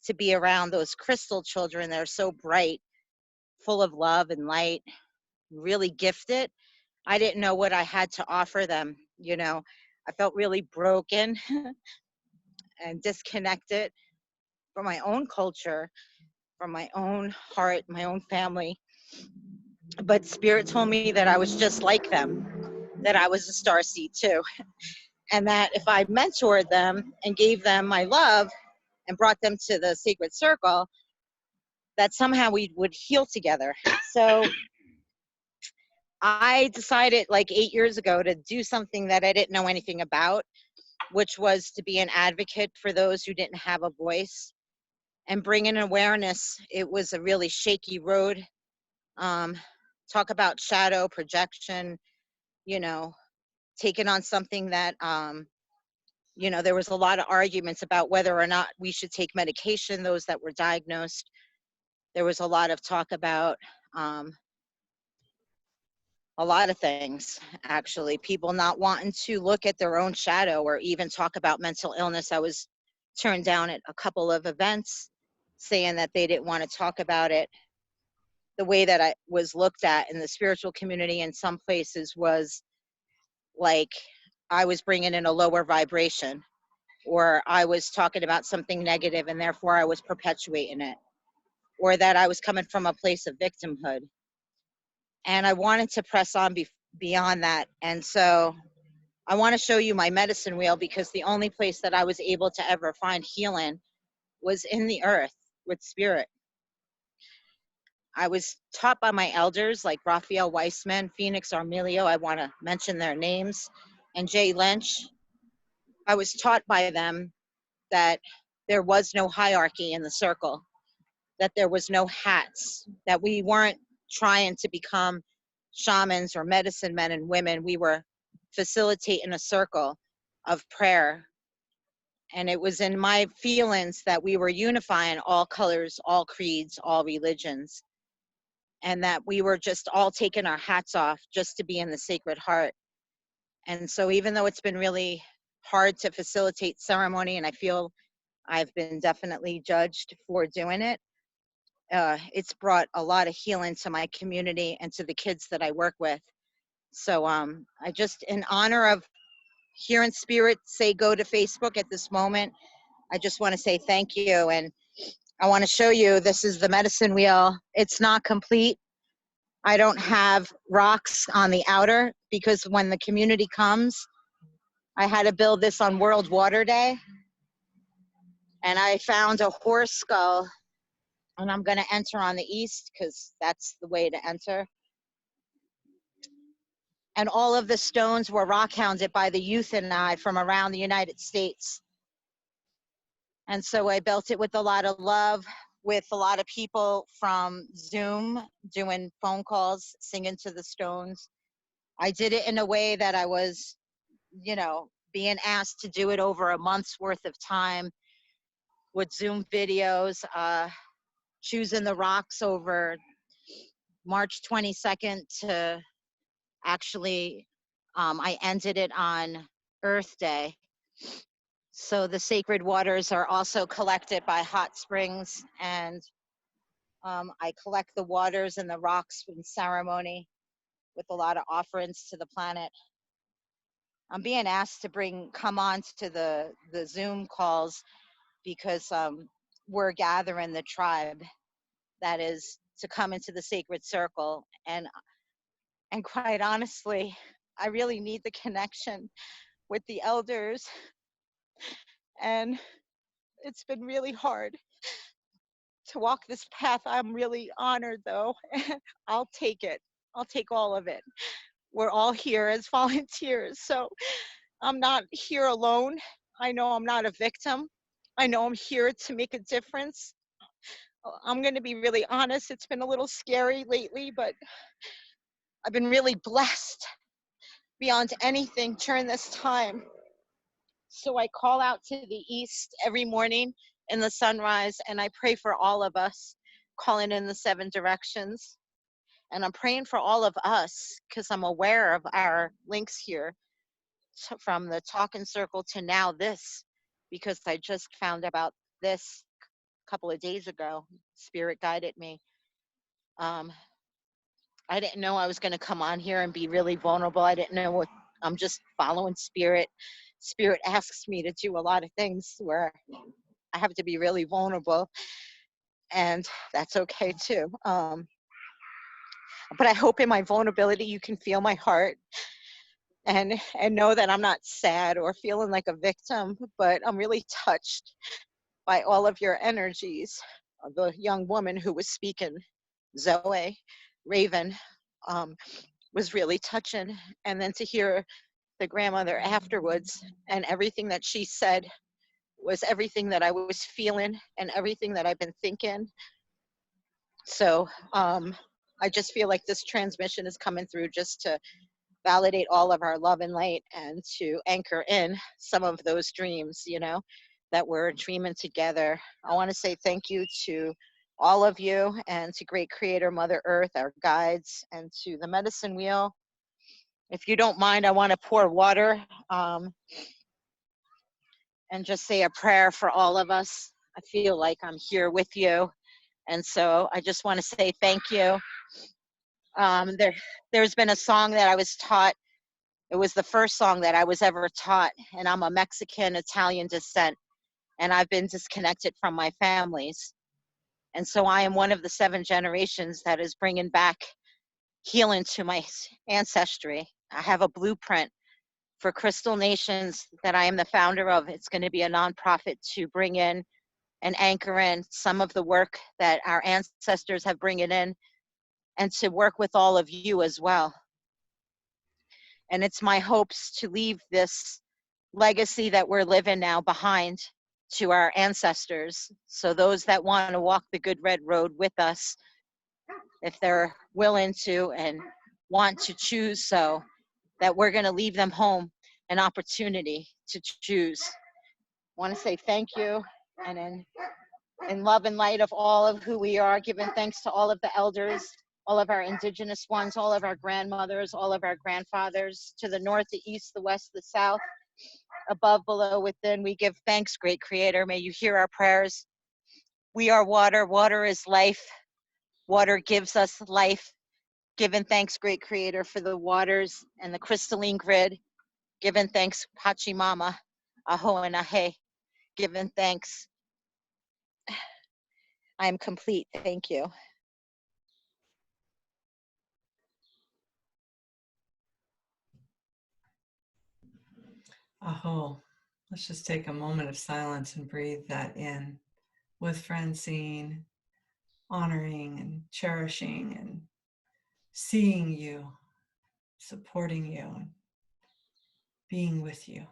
Speaker 12: to be around those crystal children that are so bright, full of love and light, really gifted. I didn't know what I had to offer them. You know, I felt really broken and disconnected from my own culture, from my own heart, my own family. But Spirit told me that I was just like them, that I was a starseed too. And that if I mentored them and gave them my love and brought them to the sacred circle, that somehow we would heal together. So I decided like 8 years ago to do something that I didn't know anything about, which was to be an advocate for those who didn't have a voice and bring in awareness. It was a really shaky road. Talk about shadow projection, you know, taking on something that, you know, there was a lot of arguments about whether or not we should take medication, those that were diagnosed. There was a lot of talk about a lot of things, actually. People not wanting to look at their own shadow or even talk about mental illness. I was turned down at a couple of events saying that they didn't want to talk about it. The way that I was looked at in the spiritual community in some places was like I was bringing in a lower vibration, or I was talking about something negative and therefore I was perpetuating it, or that I was coming from a place of victimhood. And I wanted to press on beyond that. And so I want to show you my medicine wheel, because the only place that I was able to ever find healing was in the earth with Spirit. I was taught by my elders like Raphael Weissman, Phoenix Armilio, I want to mention their names, and Jay Lynch. I was taught by them that there was no hierarchy in the circle, that there was no hats, that we weren't trying to become shamans or medicine men and women. We were facilitating a circle of prayer. And it was in my feelings that we were unifying all colors, all creeds, all religions, and that we were just all taking our hats off just to be in the Sacred Heart. And so even though it's been really hard to facilitate ceremony, and I feel I've been definitely judged for doing it, it's brought a lot of healing to my community and to the kids that I work with. So I just, in honor of hearing Spirit say go to Facebook at this moment, I just want to say thank you. And I want to show you, this is the medicine wheel. It's not complete. I don't have rocks on the outer because when the community comes, I had to build this on World Water Day. And I found a horse skull, and I'm going to enter on the east because that's the way to enter. And all of the stones were rock hounded by the youth and I from around the United States. And so I built it with a lot of love, with a lot of people from Zoom doing phone calls, singing to the stones. I did it in a way that I was, you know, being asked to do it over a month's worth of time with Zoom videos, choosing the rocks over March 22nd to actually, I ended it on Earth Day. So the sacred waters are also collected by hot springs, and I collect the waters and the rocks in ceremony with a lot of offerings to the planet. I'm being asked to come on to the Zoom calls because we're gathering the tribe that is to come into the sacred circle. And quite honestly, I really need the connection with the elders. And it's been really hard to walk this path. I'm really honored though. I'll take it. I'll take all of it. We're all here as volunteers. So I'm not here alone. I know I'm not a victim. I know I'm here to make a difference. I'm going to be really honest. It's been a little scary lately, but I've been really blessed beyond anything during this time. So I call out to the east every morning in the sunrise, and I pray for all of us, calling in the 7 directions. And I'm praying for all of us because I'm aware of our links here from the talking circle to now this, because I just found about this a couple of days ago. Spirit guided me. I didn't know I was going to come on here and be really vulnerable. I didn't know what, I'm just following Spirit. Spirit asks me to do a lot of things where I have to be really vulnerable, and that's okay too. But I hope in my vulnerability you can feel my heart and know that I'm not sad or feeling like a victim, but I'm really touched by all of your energies. The young woman who was speaking, Zoe Raven, was really touching. And then to hear the grandmother afterwards, and everything that she said was everything that I was feeling and everything that I've been thinking. So I just feel like this transmission is coming through just to validate all of our love and light and to anchor in some of those dreams, you know, that we're dreaming together. I want to say thank you to all of you, and to Great Creator Mother Earth, our guides, and to the medicine wheel. If you don't mind, I want to pour water and just say a prayer for all of us. I feel like I'm here with you. And so I just want to say thank you. There's been a song that I was taught. It was the first song that I was ever taught, and I'm a Mexican Italian descent, and I've been disconnected from my families. And so I am one of the 7 generations that is bringing back healing to my ancestry. I have a blueprint for Crystal Nations that I am the founder of. It's going to be a nonprofit to bring in and anchor in some of the work that our ancestors have bringing in, and to work with all of you as well. And it's my hopes to leave this legacy that we're living now behind to our ancestors. So those that want to walk the good red road with us, if they're willing to and want to choose so, that we're going to leave them home an opportunity to choose. I want to say thank you, and in love and light of all of who we are, giving thanks to all of the elders, all of our indigenous ones, all of our grandmothers, all of our grandfathers, to the north, the east, the west, the south, above, below, within. We give thanks, great creator. May you hear our prayers. We are water. Water is life. Water gives us life. Giving thanks, great creator, for the waters and the crystalline grid. Giving thanks, Pachamama, Aho and Ahe. Giving thanks. I am complete. Thank you.
Speaker 1: Aho. Let's just take a moment of silence and breathe that in with Francine, honoring and cherishing and seeing you, supporting you, and being with you.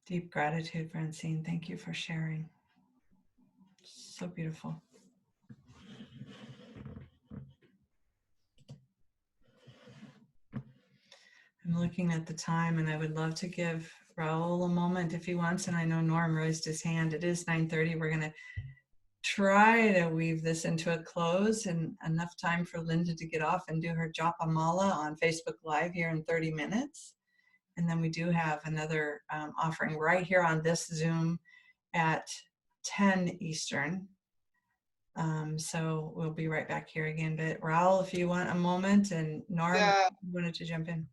Speaker 1: Deep gratitude, Francine. Thank you for sharing. So beautiful. I'm looking at the time and I would love to give Raul a moment if he wants. And I know Norm raised his hand. It is 9:30. We're going to try to weave this into a close and enough time for Linda to get off and do her Japa Mala on Facebook Live here in 30 minutes. And then we do have another offering right here on this Zoom at 10 Eastern. So we'll be right back here again. But Raul, if you want a moment, and Norm,
Speaker 11: Yeah.
Speaker 1: wanted to jump in.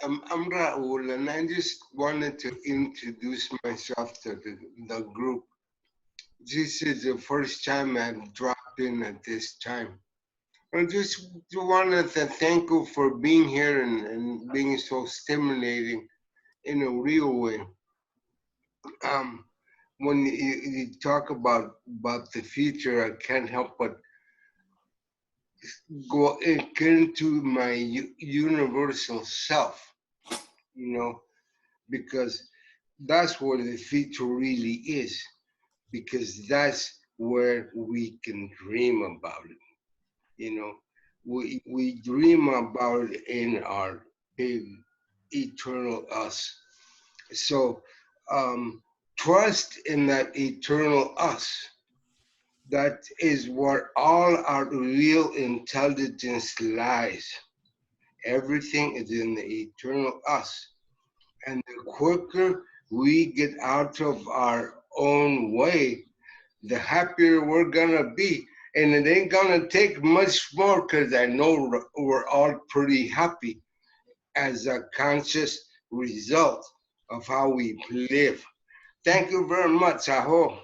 Speaker 11: I'm Raul, and I just wanted to introduce myself to the group. This is the first time I've dropped in at this time. I just wanted to thank you for being here and being so stimulating in a real way. When you talk about the future, I can't help but go into my universal self, you know, because that's what the future really is, because that's where we can dream about it. You know, we dream about it in our big eternal us. So trust in that eternal us. That is where all our real intelligence lies. Everything is in the eternal us. And the quicker we get out of our own way, the happier we're gonna be. And it ain't gonna take much more, because I know we're all pretty happy as a conscious result of how we live. Thank you very much, Aho.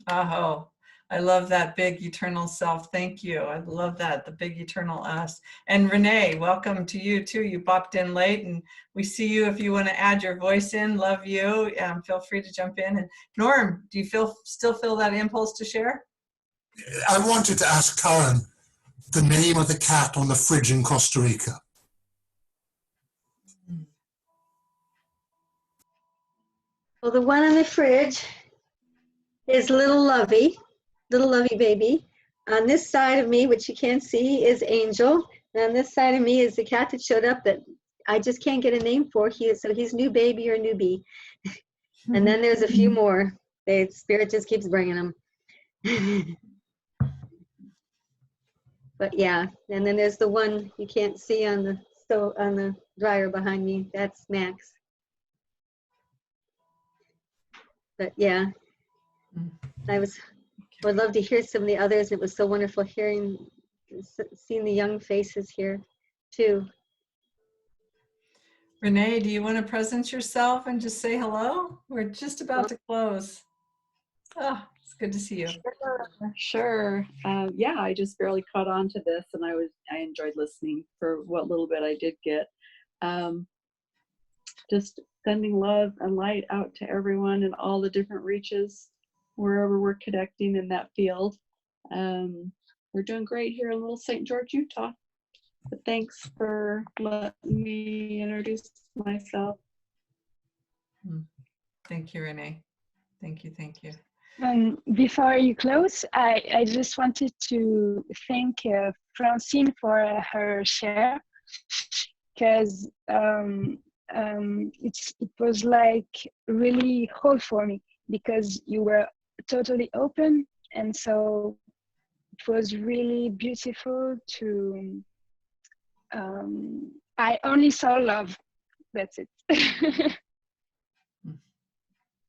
Speaker 1: Aho. I love that big eternal self. Thank you. I love that, the big eternal us. And Renee, welcome to you too. You popped in late and we see you. If you want to add your voice in, love you. Feel free to jump in. And Norm, do you still feel that impulse to share?
Speaker 3: I wanted to ask Karen the name of the cat on the fridge in Costa Rica.
Speaker 13: Well, the one on the fridge is Little Lovey baby. On this side of me, which you can't see, is Angel. And on this side of me is the cat that showed up that I just can't get a name for. So he's new baby or newbie. And then there's a few more. The spirit just keeps bringing them. But yeah, and then there's the one you can't see on the dryer behind me. That's Max. But yeah, I would love to hear some of the others. It was so wonderful seeing the young faces here too.
Speaker 1: Renee, do you want to present yourself and just say hello? We're just about to close. Oh, it's good to see you.
Speaker 14: Sure. Yeah, I just barely caught on to this, and I enjoyed listening for what little bit I did get. Just sending love and light out to everyone and all the different reaches wherever we're connecting in that field. We're doing great here in Little St. George, Utah. But thanks for letting me introduce myself.
Speaker 1: Thank you, Renee. Thank you, thank you.
Speaker 7: Before you close, I just wanted to thank Francine for her share, because it was like really whole for me, because you were totally open, and so it was really beautiful to I only saw love. That's it.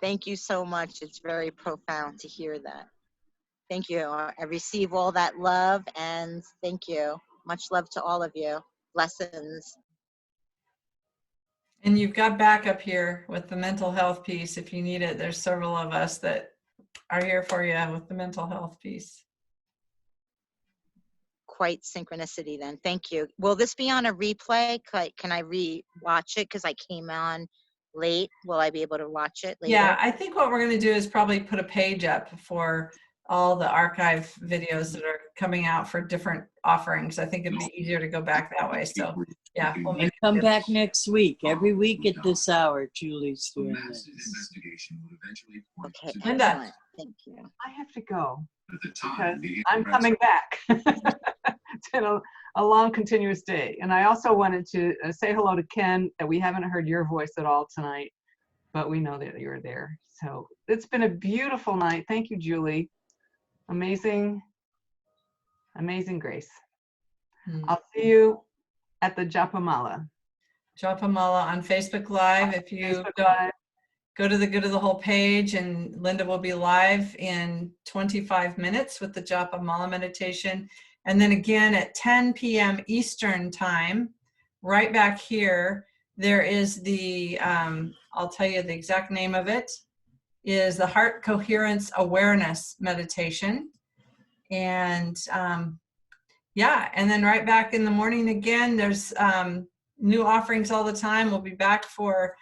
Speaker 12: Thank you so much. It's very profound to hear that. Thank you. I receive all that love, and thank you. Much love to all of you. Blessings.
Speaker 1: And you've got backup here with the mental health piece if you need it. There's several of us that are here for you with the mental health piece.
Speaker 12: Quite synchronicity then. Thank you. Will this be on a replay? Can I re-watch it because I came on late? Will I be able to watch it later?
Speaker 1: Yeah, I think what we're going to do is probably put a page up for all the archive videos that are coming out for different offerings. I think it'd be easier to go back that way. So yeah, we'll make
Speaker 2: Come back next week. Every week at this hour, Julie's doing this.
Speaker 12: Okay,
Speaker 1: Linda.
Speaker 12: excellent. Thank you.
Speaker 5: I have to go because I'm coming back. It's been a long, continuous day. And I also wanted to say hello to Ken, that we haven't heard your voice at all tonight, but we know that you're there. So it's been a beautiful night. Thank you, Julie. Amazing, amazing grace. I'll see you at the Japamala.
Speaker 1: Japamala on Facebook Live. If you go to the Good of the Whole page, and Linda will be live in 25 minutes with the Japamala meditation. And then again at 10 p.m. Eastern time, right back here, there is the, I'll tell you the exact name of it, is the Heart Coherence Awareness Meditation. And yeah, and then right back in the morning again, there's new offerings all the time. We'll be back for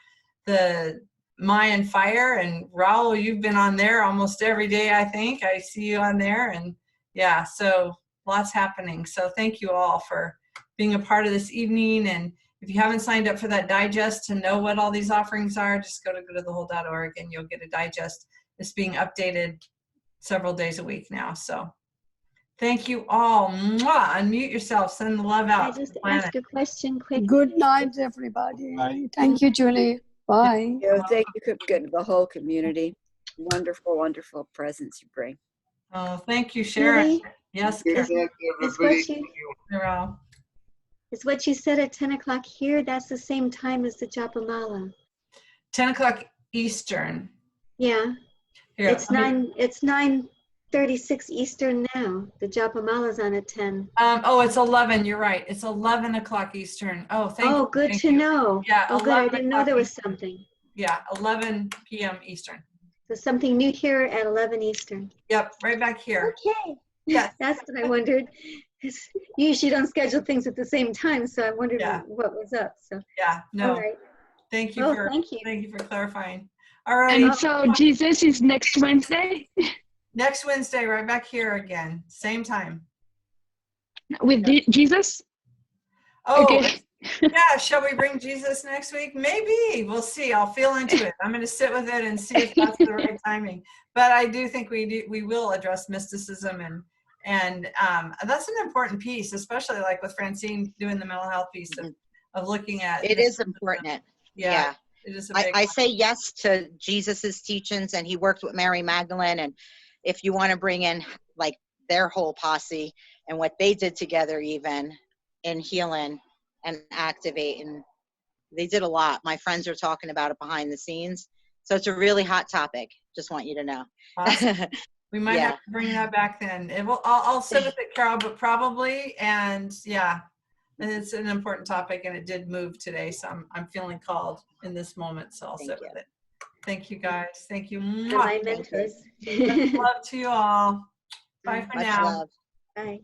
Speaker 1: the Mayan Fire, and Raul, you've been on there almost every day, I think. I see you on there, and yeah, so lots happening. So thank you all for being a part of this evening. And if you haven't signed up for that digest to know what all these offerings are, just go to gotothewhole.org and you'll get a digest. It's being updated several days a week now. So thank you all. Mwah! Unmute yourself. Send the love out.
Speaker 13: Can I just ask a question quick?
Speaker 6: Good night, everybody. Thank you, Julie. Bye.
Speaker 9: Thank you, good, the whole community. Wonderful, wonderful presence you bring.
Speaker 1: Oh, thank you, Sharon.
Speaker 13: Julie?
Speaker 1: Yes,
Speaker 11: Good
Speaker 1: Karen.
Speaker 11: night,
Speaker 13: Is
Speaker 11: everybody.
Speaker 13: what you said at 10 o'clock here, that's the same time as the Japamala.
Speaker 1: 10 o'clock Eastern.
Speaker 13: Yeah.
Speaker 1: Here,
Speaker 13: It's 9:36 Eastern now. The Japamala's on at 10.
Speaker 1: Oh, it's 11. You're right. It's 11 o'clock Eastern. Oh, thank you.
Speaker 13: Oh, good
Speaker 1: Thank
Speaker 13: to
Speaker 1: you.
Speaker 13: know.
Speaker 1: Yeah,
Speaker 13: Oh, good. I
Speaker 1: 11
Speaker 13: didn't know there
Speaker 1: o'clock
Speaker 13: was something.
Speaker 1: Yeah, 11 p.m. Eastern.
Speaker 13: So something new here at 11 Eastern.
Speaker 1: Yep, right back here.
Speaker 13: Okay.
Speaker 1: Yes.
Speaker 13: That's what I wondered. 'Cause you usually don't schedule things at the same time, so I wondered what was up. So
Speaker 1: yeah, no.
Speaker 13: All right.
Speaker 1: Thank you
Speaker 13: Thank you.
Speaker 1: Thank you for clarifying. All right.
Speaker 7: And so Jesus is next Wednesday
Speaker 1: Next Wednesday, right back here again, same time.
Speaker 7: with Jesus.
Speaker 1: Oh,
Speaker 7: Okay.
Speaker 1: yeah. Shall we bring Jesus next week? Maybe. We'll see. I'll feel into it. I'm going to sit with it and see if that's the right timing. But I do think we will address mysticism, and that's an important piece, especially like with Francine doing the mental health piece of looking at.
Speaker 12: It is important.
Speaker 1: Yeah. It is a big
Speaker 12: I say yes to Jesus's teachings, and he worked with Mary Magdalene. And if you want to bring in like their whole posse and what they did together, even in healing and activating, they did a lot. My friends are talking about it behind the scenes. So it's a really hot topic. Just want you to know.
Speaker 1: Awesome. We might have to bring that back then. I'll sit with it, Carol, but probably, and yeah, And it's an important topic, and it did move today, so I'm feeling called in this moment, so I'll
Speaker 12: Thank
Speaker 1: sit
Speaker 12: you.
Speaker 1: with it. Thank you, guys. Thank you.
Speaker 13: And
Speaker 1: Mwah.
Speaker 13: my
Speaker 12: Thank you.
Speaker 13: mentors.
Speaker 1: Much love to you all. Bye for
Speaker 12: Much
Speaker 1: now.
Speaker 12: love.
Speaker 13: Bye.